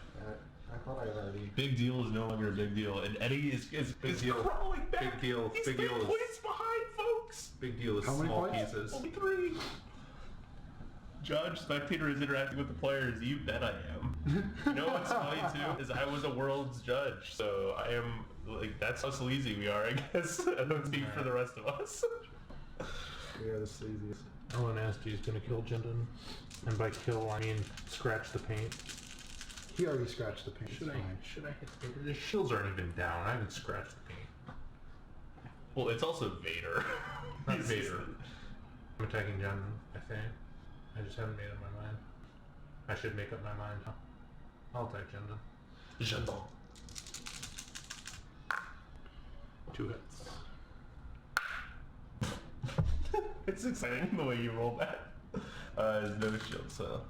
I thought I had already. Big deal is no longer a big deal, and Eddie is deal. crawling back. Big deal. He's Big 3 deal is- points behind, folks. Big deal is How many small points? pieces. Only 3. Judge, spectator is interacting with the players. You bet I am. You know what's funny too is I was a world's judge, so I am like that's how sleazy we are. I guess I don't speak for the rest of us. We are the sleaziest. Oh, Nasty is gonna kill Jindon. And by kill, I mean scratch the paint. He already scratched the paint. Should it's I fine. hit Vader? The shields aren't even down. I haven't scratched the paint. Well, it's also Vader. Not He's- Vader. I'm attacking Jindon, I think. I just haven't made up my mind. I should make up my mind, huh? I'll attack Jindon. Jindon. 2 hits. It's exciting the way you roll that. There's no shield, so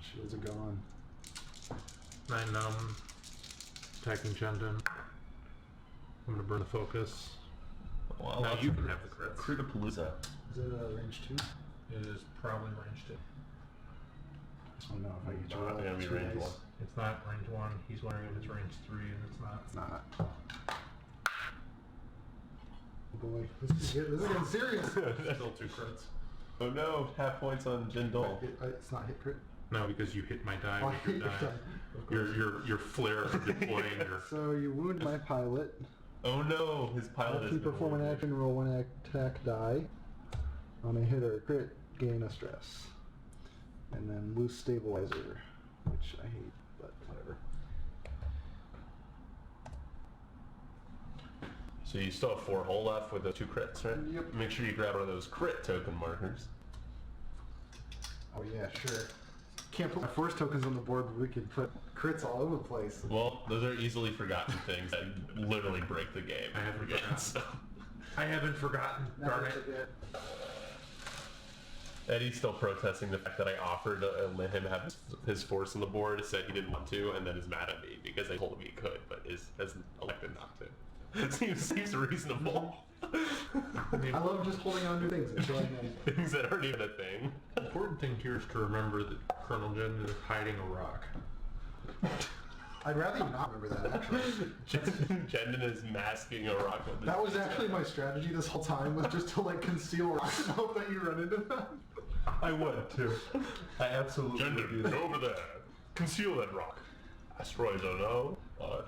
Shields are gone. 9 attacking Jindon. I'm gonna burn the focus. well, Now you can have the crits. Critapalooza. Is it range 2? It is probably range 2. I just want to know if I get to Not roll gonna be 2 range dice. 1. It's not range 1. He's wondering if it's range 3, and it's not. It's not. Oh boy, this is getting serious. Still 2 crits. Oh no, half points on Jindal. It's not hit crit. No, because you hit my die Oh, with your your die. die. Your flare deploying your... So you wound my pilot. Oh no, his pilot After is you perform an action, roll 1 attack die. On a hit or a crit, gain a stress. And then loose stabilizer, which I hate, but whatever. So you still have 4 hull left with the 2 crits, right? Yep. Make sure you grab one of those crit token markers. Oh yeah, sure. Can't put my force tokens on the board, but we could put crits all over the place. Well, those are easily forgotten things that literally break the game. I haven't Forget, forgotten. so. I haven't forgotten. Darn Never it. forget. Eddie's still protesting the fact that I offered to let him have his force on the board, said he didn't want to, and then is mad at me because I told him he could, but has elected not to. Seems reasonable. I love just holding on to things until I know. Things that aren't even a thing. The important thing here is to remember that Colonel Jindon is hiding a rock. I'd rather you not remember that, actually. Jendon is masking a rock with his That was actually my strategy this whole time, was just to like conceal rocks and hope that you run into them. I would too. I absolutely would do Jendon, that. go over there. Conceal that rock. Asteroids are no.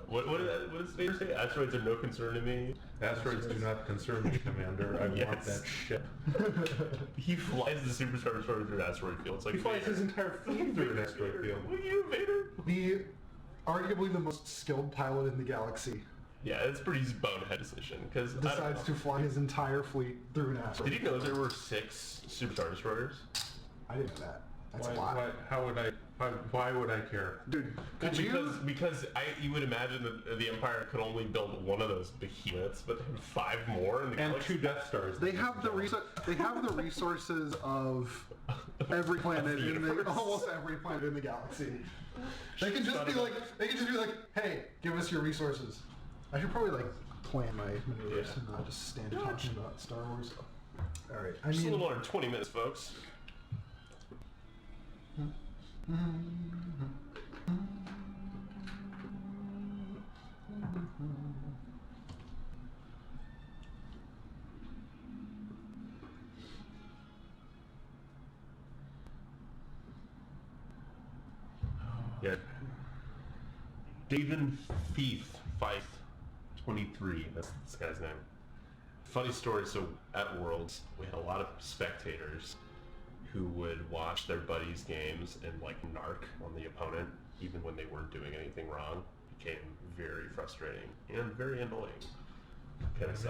What does Vader say? Asteroids are no concern to me. Asteroids do not concern me, Commander. I want Yes. that ship. He flies the Superstar Destroyer through an asteroid field. It's like He flies Vader. his entire fleet through an asteroid Vader. field. Look at you, Vader. The arguably the most skilled pilot in the galaxy Yeah, it's a pretty bonehead decision because decides to fly his entire fleet through an asteroid. Did you know there were 6 Superstar Destroyers? I didn't know that. That's a lot. How would I Why would I care? Dude, Well, could you? because you would imagine that the Empire could only build one of those behemoths, but they had 5 more in the And galaxy. 2 Death Stars. They have the resources of every planet in the universe. almost every planet in the galaxy. They can just be like, hey, give us your resources. I should probably like plan my maneuvers Yeah. and not just stand talking about Star Wars. All right, I Just a mean, little under 20 minutes, folks. Yeah. David Fife, 23. That's this guy's name. Funny story. So at Worlds, we had a lot of spectators who would watch their buddies' games and like narc on the opponent, even when they weren't doing anything wrong. It became very frustrating and very annoying. Because,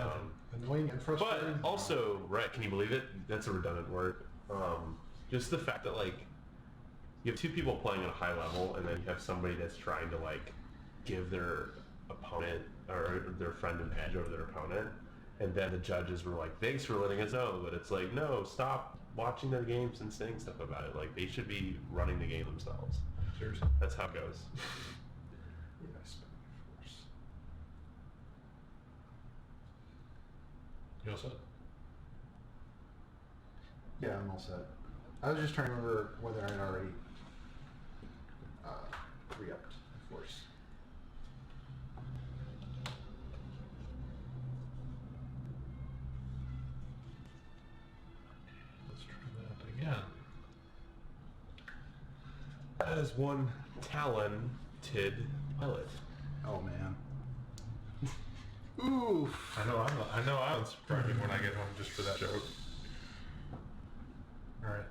annoying and frustrating. but also, right? Can you believe it? That's a redundant word. Just the fact that like you have 2 people playing at a high level, and then you have somebody that's trying to like give their opponent or their friend an edge over their opponent, and then the judges were like, "Thanks for letting us know," but it's like, no, stop watching their games and saying stuff about it. Like they should be running the game themselves. Seriously. That's how it goes. Yes, of course. You all set? Yeah, I'm all set. I was just trying to remember whether I'd already re-upped my force. Let's try that again. As one talented pilot. Oh man. Oof. I know I'm subscribing when I get home just for that joke. All right.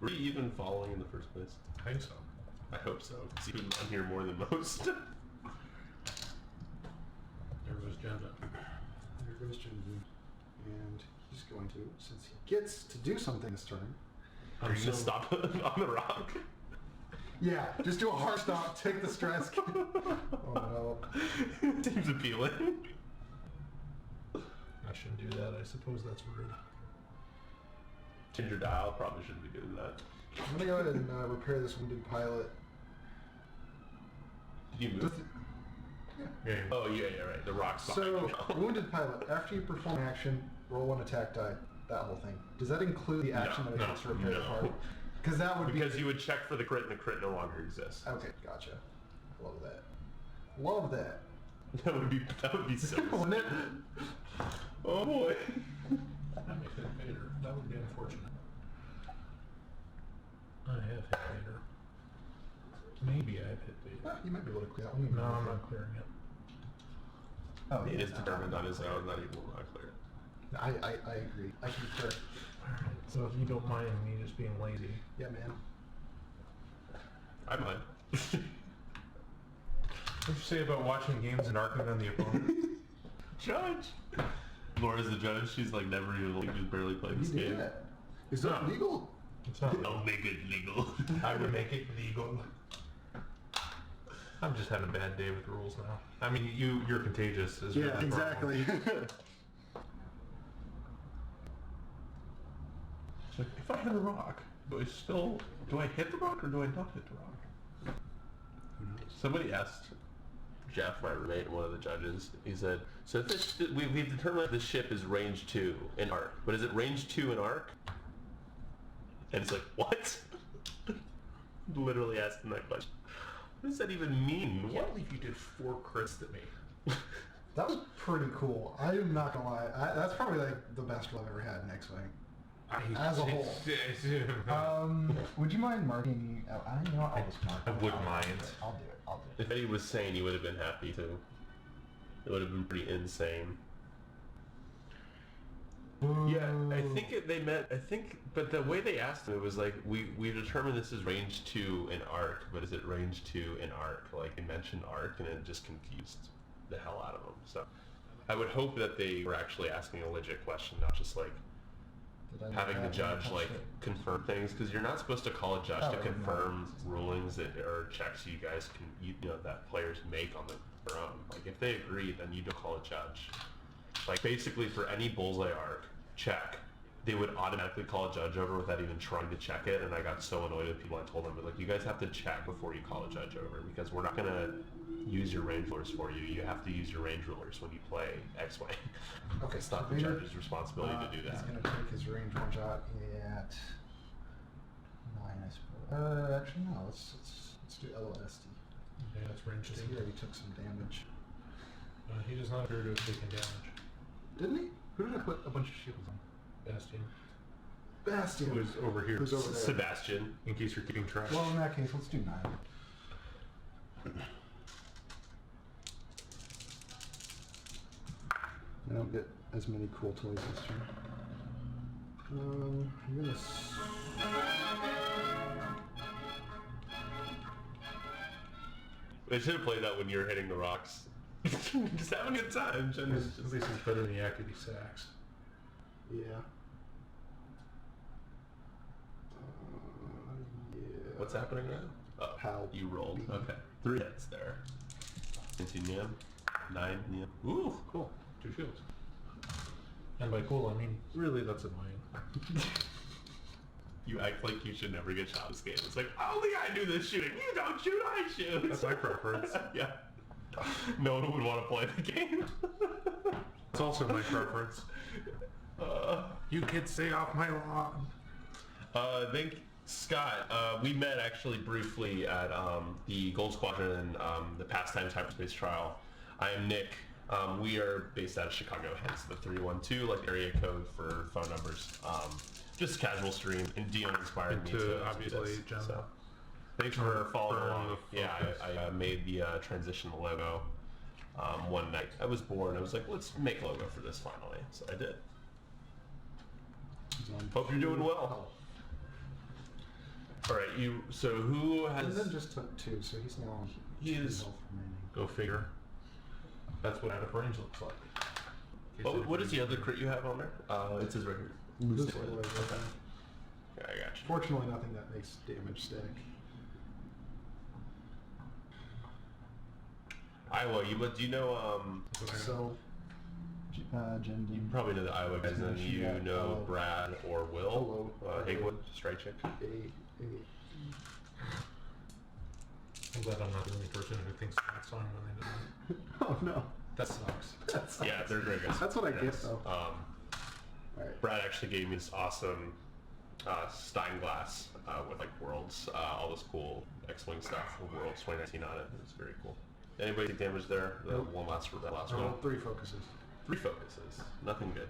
Were you even following in the first place? I think so. I hope so. Because you've been on here more than most. There goes Jenna. There goes Jinju. And he's going to, since he gets to do something this turn. Are you gonna stop on the rock? Yeah, just do a hard stop, take the stress. Oh no. Seems appealing. I shouldn't do that. I suppose that's rude. Change your dial. Probably shouldn't be doing that. I'm gonna go ahead and repair this wounded pilot. Did you move? Yeah. Oh yeah, right. The rock's behind So, you. wounded pilot, after you perform an action, roll 1 attack die, that whole thing. Does that include the action that it takes to repair the part? Because that would Because be... you would check for the crit, and the crit no longer exists. Okay, gotcha. Love that. Love that. That would be so. Wouldn't it? Oh boy. That may hit Vader. That would be unfortunate. I have hit Vader. Maybe I have hit Vader. Well, you might be able to clear that one. No, I'm not clearing it. Oh, It yeah, is no, determined on no, his own. Not even will not clear. I agree. I concur. Alright, so if you don't mind me just being lazy. Yeah, man. I mind. What'd you say about watching games and narking on the opponent? Judge. Laura's the judge. She's like never even like just barely played You this did game. that. Is that No. legal? It's not. I'll make it legal. I would make it legal. I'm just having a bad day with rules now. I mean, you're contagious. Is Yeah, really the problem. exactly. Like, if I hit a rock, do I hit the rock or do I not hit the rock? Somebody asked Jeff, my roommate, one of the judges. He said, "So if this, we've determined that the ship is range 2 in arc, but is it range 2 in arc?" And it's like, what? Literally asking that question. What does that even mean? I can't believe you did 4 crits to me. That was pretty cool. I'm not gonna lie. That's probably like the best roll I've ever had in X-Wing. As a whole. Would you mind marking? Oh, you know what? I'll just mark. I it. wouldn't mind. I'll do it. I'll do it. If Eddie was sane, he would have been happy too. It would have been pretty insane. Yeah, I think they meant, but the way they asked him, it was like, we determined this is range 2 in arc, but is it range 2 in arc? Like, they mentioned arc, and it just confused the hell out of them. So, I would hope that they were actually asking a legit question, not just like Did I having the have judge touched like it? confirm things, because you're not supposed to call a judge Oh, to no. confirm rulings that or checks you guys can you know that players make on their own. Like if they agree, then you don't call a judge. Like basically for any bullseye arc check, they would automatically call a judge over without even trying to check it. And I got so annoyed with people. I told them, like, you guys have to check before you call a judge over, because we're not gonna use your range rulers for you. You have to use your range rulers when you play X-Wing. Okay, It's not the Vader, judge's responsibility to do that. He's gonna take his range one shot at 9, I suppose. Actually no, let's do LOSD. Yeah, that's range Because 2. he already took some damage. He does not appear to have taken damage. Didn't he? Who did I put a bunch of shields on? Bastion. Bastion. Who's over here? Who's over there? Sebastian. In case you're keeping track. Well, in that case, let's do 9. I don't get as many cool toys this turn. I'm gonna. They should have played that when you were hitting the rocks. Just having a good time. At least it's better than the Yakety Sax. Yeah. Yeah. What's happening now? Oh, Pal you rolled. B. Okay. 3 hits there. Continue. 9. Yeah. Ooh, cool. 2 shields. And by cool, I mean, really, that's annoying. You act like you should never get shot in this game. It's like, only I do this shooting. You don't shoot, I shoot. That's my preference. Yeah. No one would want to play the game. It's also my preference. You kids stay off my lawn. I think Scott, we met actually briefly at the Gold Squadron and the Pastimes Hyperspace Trial. I am Nick. We are based out of Chicago, hence the 312, like area code for phone numbers. Just a casual stream, and Dion inspired me To to obviously do this. Jen. So, thanks for following Confirm along. the Yeah, focus. I made the transition logo one night. I was bored. I was like, let's make a logo for this finally. So I did. Hope you're doing well. All right, you. So who And has? then just took 2, so he's now on He 2 is- health remaining. Go figure. That's what out of range looks like. What is the other crit you have on there? It says right here. This Stick with way, it. right Okay. there. Yeah, I got you. Fortunately, nothing that makes damage stick. Iowa, but do you know? So, Jen You probably know the Iowa guys, and then She you got, know Brad or Will. Hello. Haywood, Strike Chick. I'm glad I'm not the only person who thinks that song when they do that. Oh no. That sucks. That's Yeah, they're great guys. That's what I get, Yes. though. Alright. Brad actually gave me this awesome Stein glass with like Worlds, all this cool X-Wing stuff with Worlds 2019 on it. It's very cool. Anybody take damage there? The Nope. one last one. Roll 3 focuses. 3 focuses. Nothing good.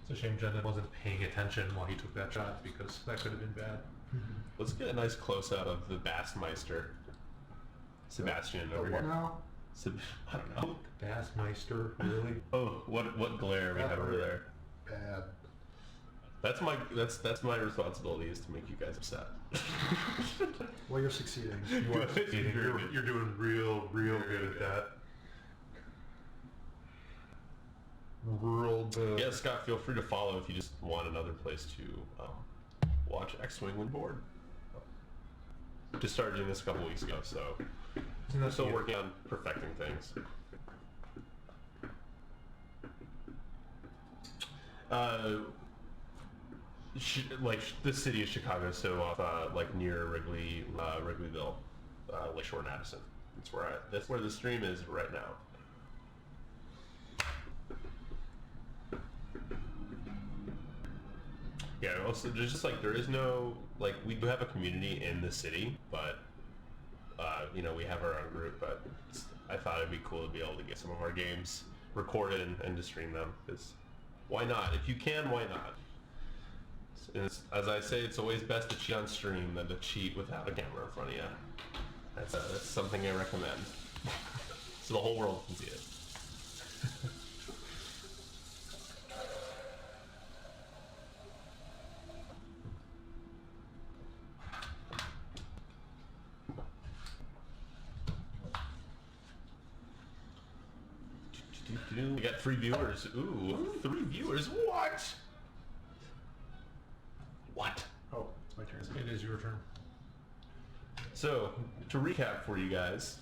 It's a shame Jen wasn't paying attention while he took that shot, because that could have been bad. Let's get a nice close up of the Bassmeister. Sebastian over here. Now, I don't know. Bassmeister, really? Oh, what glare we have over there. bad. That's my responsibility, is to make you guys upset. Well, you're succeeding. You are succeeding. You're doing real good at that. World. Yeah, Scott, feel free to follow if you just want another place to watch X-Wing when bored. Just started doing this a couple weeks ago, so Isn't I'm that still the- working on perfecting things. Like the city of Chicago, so off like near Wrigleyville, Lakeshore and Addison. That's where the stream is right now. Yeah, also there's just like there is no like we do have a community in the city, but you know we have our own group. But I thought it'd be cool to be able to get some of our games recorded and to stream them. Because why not? If you can, why not? And as I say, it's always best to cheat on stream than to cheat without a camera in front of you. That's something I recommend. So the whole world can see it. new. We got 3 viewers. Ooh, 3 viewers. What? What? Oh, it's my turn. It is your turn. So, to recap for you guys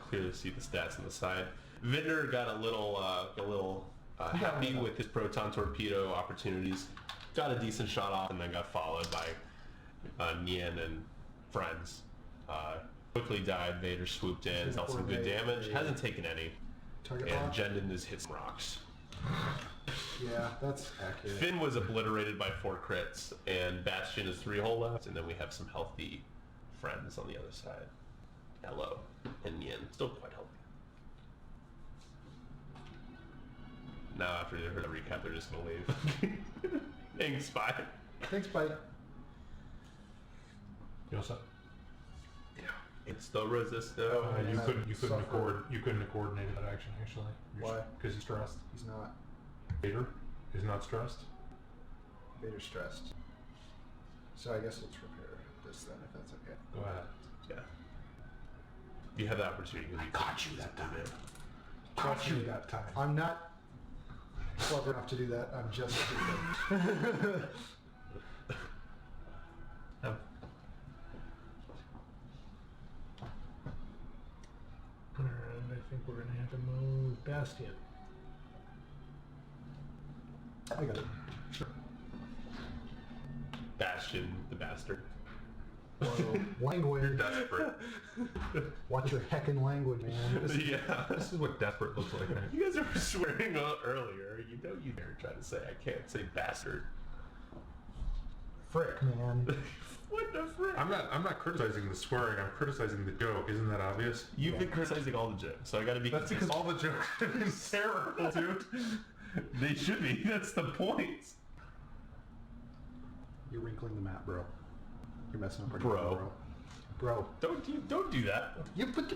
clearly see the stats on the side. Vidner got a little happy with his proton torpedo opportunities. Got a decent shot off and then got followed by Nian and friends. Quickly died. Vader swooped in, dealt some good damage. Hasn't taken any. Target And lock? Jendon has hit some rocks. Yeah, that's accurate. Finn was obliterated by 4 crits, and Bastion is 3 hull left, and then we have some healthy friends on the other side. Hello, and Nian, still quite healthy. Now after they heard the recap, they're just gonna leave. Thanks, bye. Thanks, bye. You all set? It's the resistance. You Yeah, couldn't suffer. have coordinated that action actually. Why? Because he's stressed. He's not. Vader is not stressed. Vader's stressed. So I guess let's repair this then, if that's okay. Go ahead. Yeah. You had the opportunity. I caught you that time. Caught you that time. I'm not clever enough to do that. I'm just stupid. No. And I think we're gonna have to move Bastion. I got it. Sure. Bastion, the bastard. Whoa. Language. Desperate. Watch your heckin' language, man. Yeah. This is what desperate looks like. Man. You guys were swearing earlier. You know you never try to say I can't say bastard. Frick, man. What the frick? I'm not criticizing the swearing. I'm criticizing the joke. Isn't that obvious? You've been criticizing all the jokes, so I gotta be. That's because all the jokes have been terrible, dude. They should be. That's the point. You're wrinkling the map, bro. You're messing up our Bro. game, bro. Don't do that. You put a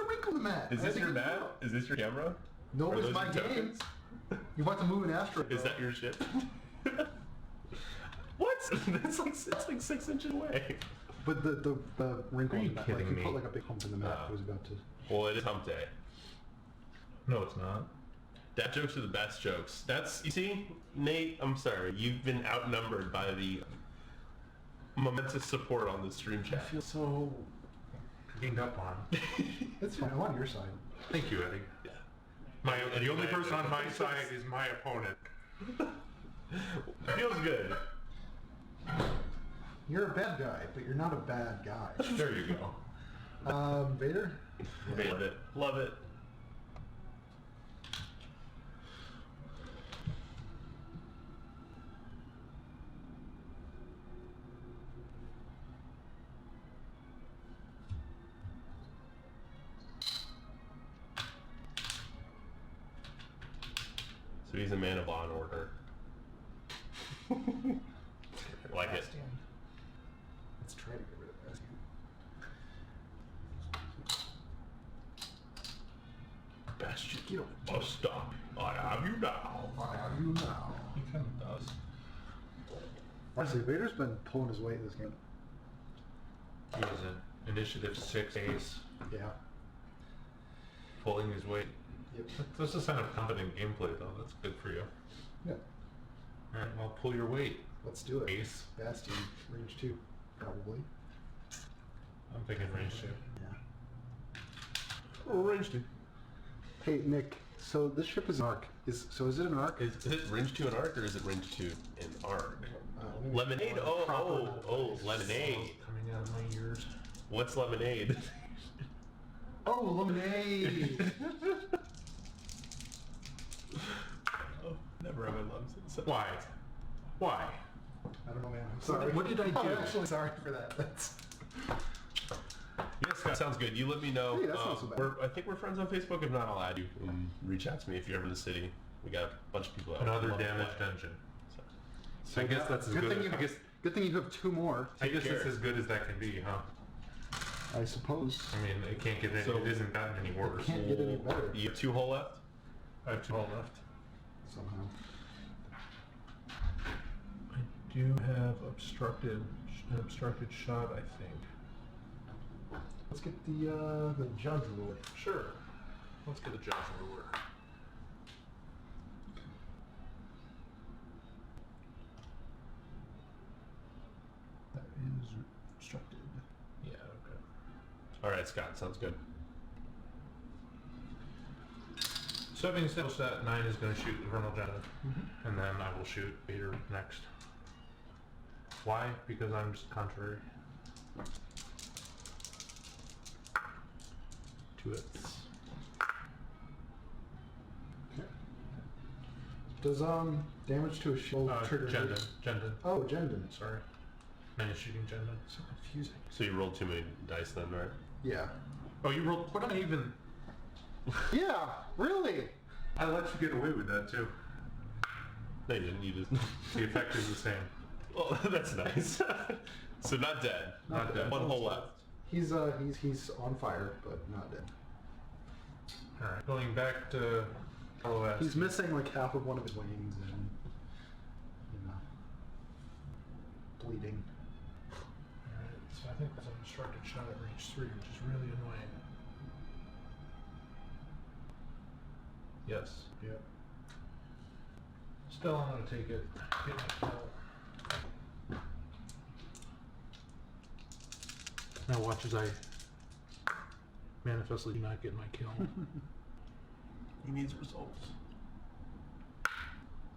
wrinkle in the map. Is I this think your it's map? Is this your camera? No, Are it's those my your game. tokens? You about to move an asteroid? Is bro. that your shit? What? It's like 6 inches away. But the wrinkle Are you in the map, kidding like, me? you put like a big hump in the map. It was about to. Well, it is hump day. No, it's not. That jokes are the best jokes. That's, you see, Nate, I'm sorry. You've been outnumbered by the momentous support on the stream I chat. feel so. Ganged up on. It's fine. I'm on your side. Thank you, Eddie. Yeah. The only person on my side is my opponent. Feels good. You're a bad guy, but you're not a bad guy. There you go. Vader? Love it. Love it. So he's a man of law and order. Like it. Bastion. Let's try to get rid of Bastion. Bastion. You Oh, stop. I have you now. I have you now. He kind of does. Honestly, Vader's been pulling his weight this game. He was an initiative 6 ace, Yeah. pulling his weight. Yep. That's a sign of competent gameplay, though. That's good for you. Yeah. All right, well, pull your weight, Let's do it. ace. Bastion, range 2, probably. I'm thinking range 2. Yeah. Range 2. Hey, Nick. So this ship is an arc. Is it an arc? Is it range 2 in arc or is it range 2 in arc? Let me- Lemonade? Oh, lemonade. Coming out of my ears. What's lemonade? Oh, lemonade! Oh, never have I loved it. So Why? Why? I don't know, man. I'm sorry. What did I do? I'm actually sorry for that. That's... Yes, that sounds good. You let me know. Hey, that's not so bad. I think we're friends on Facebook. If not, I'll add you and reach out to me if you're ever in the city. We got a bunch of people out. Another love to damaged play. engine. So, I guess that's as good good. thing you. I guess Good thing you have 2 more. I guess care. it's as good as that can be, huh? I suppose. I mean, it can't get any. So- it isn't gotten any worse. Can't get any better you have 2 hull left? I have 2 all left. somehow. I do have an obstructed shot, I think. Let's get the judge ruler. Sure. Let's get a judge ruler. Alright, Scott, sounds good. So that being said, that 9 is going to shoot Infernal Gentleman, and then I will shoot Vader next. Why? Because I'm just contrary. 2 hits. Okay. Does damage to a shield trigger? Jendon. Oh, Jendon. Sorry. Man is shooting Jendon. So confusing. So you rolled too many dice then, right? Yeah. Oh, you rolled. What did I even? Yeah. Really? I let you get away with that too. No, you didn't. You just... The effect is the same. Well, that's nice. So not dead. Not dead. One hole left. He's on fire, but not dead. All right. Going back to LOS. He's missing like half of one of his wings and bleeding. Alright, so I think that's an obstructed shot at range 3, which is really annoying. Yes. Yep. Still, I'm gonna take it. Get my kill. Now watch as I manifestly do not get my kill. He needs results.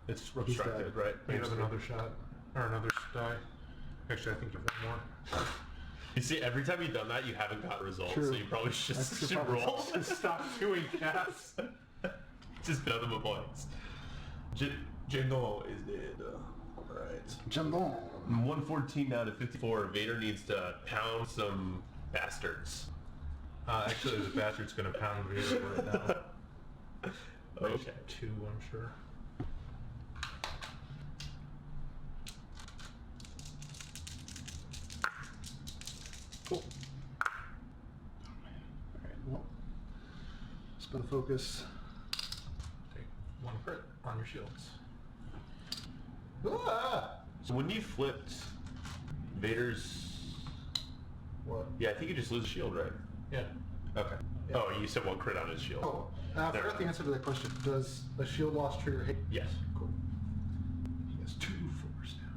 It's He's obstructed, dead. right? You have another shot, or another die. Actually, I think you have one more. You see, every time you've done that, you haven't gotten results, True. so you probably should I just should probably roll. Stop doing cats. Just none of the points. Jingle is dead. Alright. Jambon. 114 down to 54. Vader needs to pound some bastards. Actually, the bastard's gonna pound Vader right now. Okay. 2, I'm sure. Cool. Alright, well. Spin the focus. Take 1 crit on your shields. Ah! So when you flipped Vader's... What? Yeah, I think you just lose a shield, right? Yeah. Okay. Yeah. Oh, you said 1 crit on his shield. Oh, I There. forgot the answer to that question. Does a shield loss trigger hit? Yes. Cool. He has 2 force now.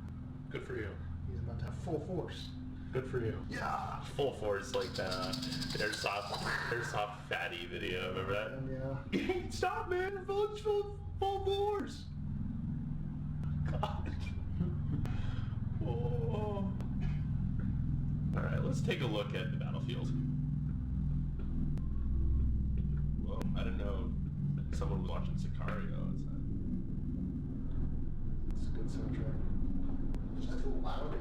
Good for you. He's about to have full force. Good for you. Yeah! Full force, like the airsoft fatty video. Remember that? Yeah. Stop, man! Full force. God. Oh. All right, let's take a look at the battlefield. Whoa! I didn't know someone was watching Sicario. It's a good soundtrack. It's just a little loud.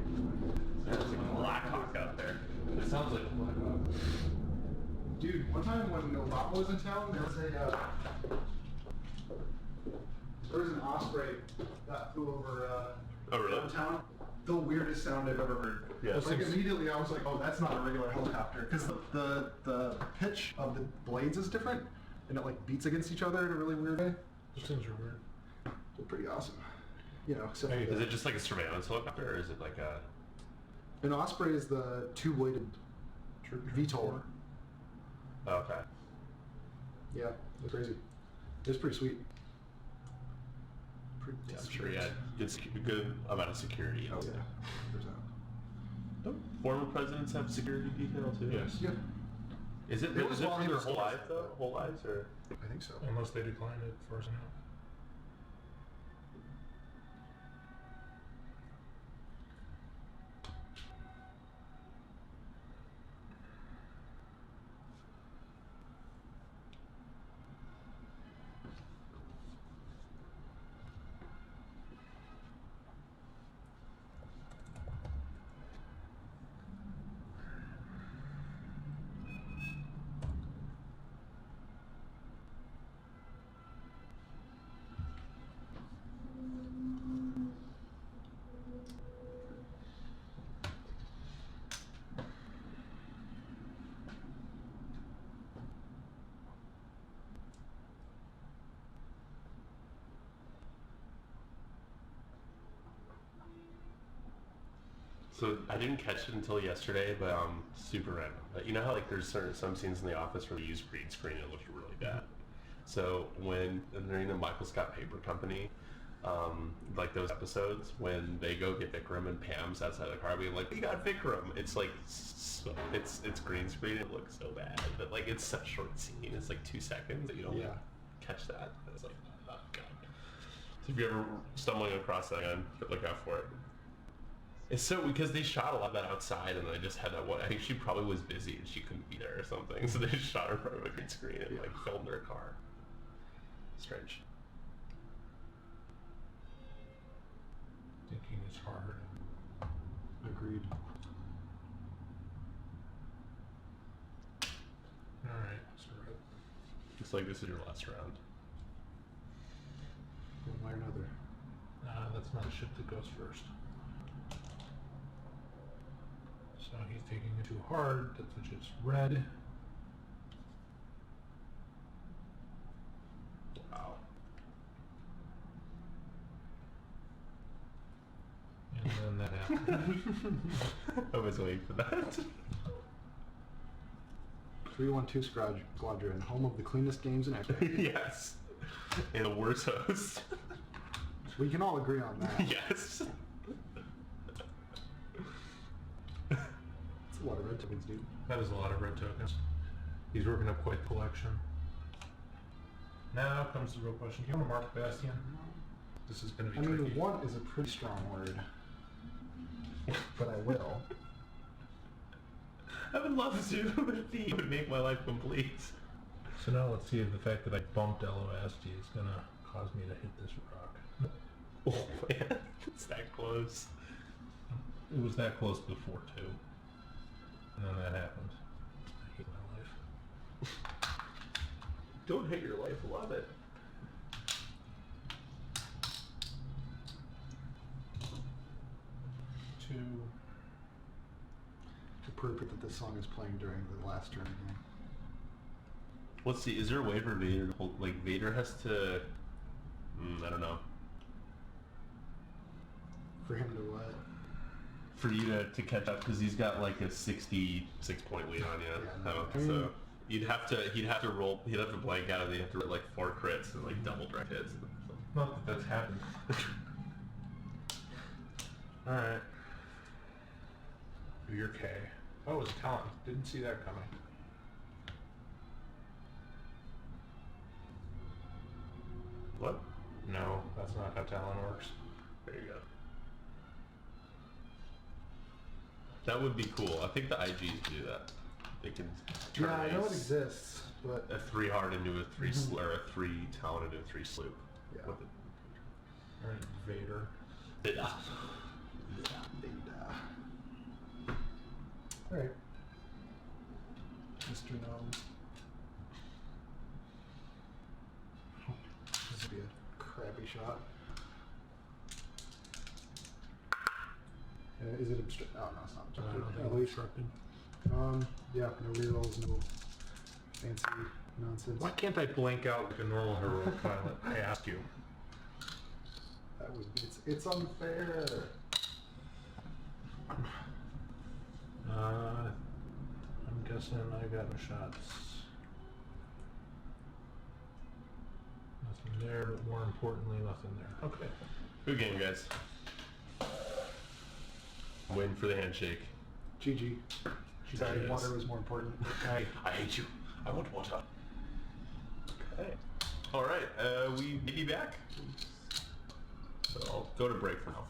There's a Blackhawk out there. It sounds like Dude, one time when Obama was in town, there was an osprey that flew over Oh, really? downtown. The weirdest sound I've ever heard. Yeah. Like immediately I was like, oh, that's not a regular helicopter. Because the pitch of the blades is different, and it like beats against each other in a really weird way. those things are weird. They're pretty awesome. You know, except Hey, for Is the- it just like a surveillance helicopter, or is it like a... an osprey is the two-bladed VTOL. Oh, okay. Yeah, they're crazy. It's pretty sweet. Pretty Yeah, I'm sweet. sure you had good amount of security. Oh yeah, there's that. Don't former presidents have security detail too? Yes. Yeah, Is it, It was is it while for he their was whole still lives though? Whole lives or? I think so. Unless they decline it first now. So I didn't catch it until yesterday, but super random. But you know how like there's some scenes in The Office where they use green screen and it looks really bad. So when they're in the Michael Scott Paper Company, like those episodes when they go get Vikram and Pam's outside the car being like, we got Vikram. It's like, so, it's green screen. It looks so bad, but like it's such a short scene. It's like 2 seconds that you don't catch that. It's like, oh god. So if you're ever stumbling across that again, look out for it. It's so, because they shot a lot of that outside and they just had that one. I think she probably was busy and she couldn't be there or something. So they just shot her in front of a green screen and like filmed her car. Strange. Thinking is hard. Agreed. Alright, so Looks like this is your last round. One way or another. that's not shit that goes first. So he's taking it too hard, that's just red. Wow. And then that happened. I was waiting for that. 312 Squadron, home of the cleanest games in ever. Yes. And the worst host. We can all agree on that. Yes. It's a lot of red tokens, dude. That is a lot of red tokens. He's working up quite the collection. Now comes the real question. Do you want to mark Bastion? This is going to be I tricky. mean, one is a pretty strong word. But I will. I would love to, but it would make my life complete. So now let's see if the fact that I bumped LOST is going to cause me to hit this rock. Oh man, it's that close. It was that close before too. And then that happened. I hate my life. Don't hate your life, love it. Two. It's appropriate that this song is playing during the last turn again. Let's see, is there a way for Vader to hold, like Vader has to, I don't know. For him to what? For you to catch up, because he's got like a 66 point lead on you. Yeah, no, I mean, So he'd have to roll, he'd have to blank out and he'd have to roll like 4 crits and like double direct hits. Not that that's happened. Alright. Do your K. Oh, it's Talon. Didn't see that coming. What? No, that's not how Talon works. There you go. That would be cool. I think the IGs do that. They can turn Yeah, I know it a exists, but a 3 hard into a 3 or a 3 talon into a 3 sloop. Yeah. With it. Alright, Vader. Yeah. alright. Mr. Gnome. This would be a crappy shot. Is it obstruct? Oh, no, it's not I don't obstructed. think At it's least. obstructed. Yeah, no rerolls, no fancy nonsense. Why can't I blank out like a normal heroic pilot? I asked you. That was it's unfair. I'm guessing I got my shots. Nothing there, but more importantly, nothing there. Okay. Good game, guys. I'm waiting for the handshake. GG. Sorry, Yes. water was more important. I hate you. I want water. Okay. All right. We may be back. So I'll go to break for now.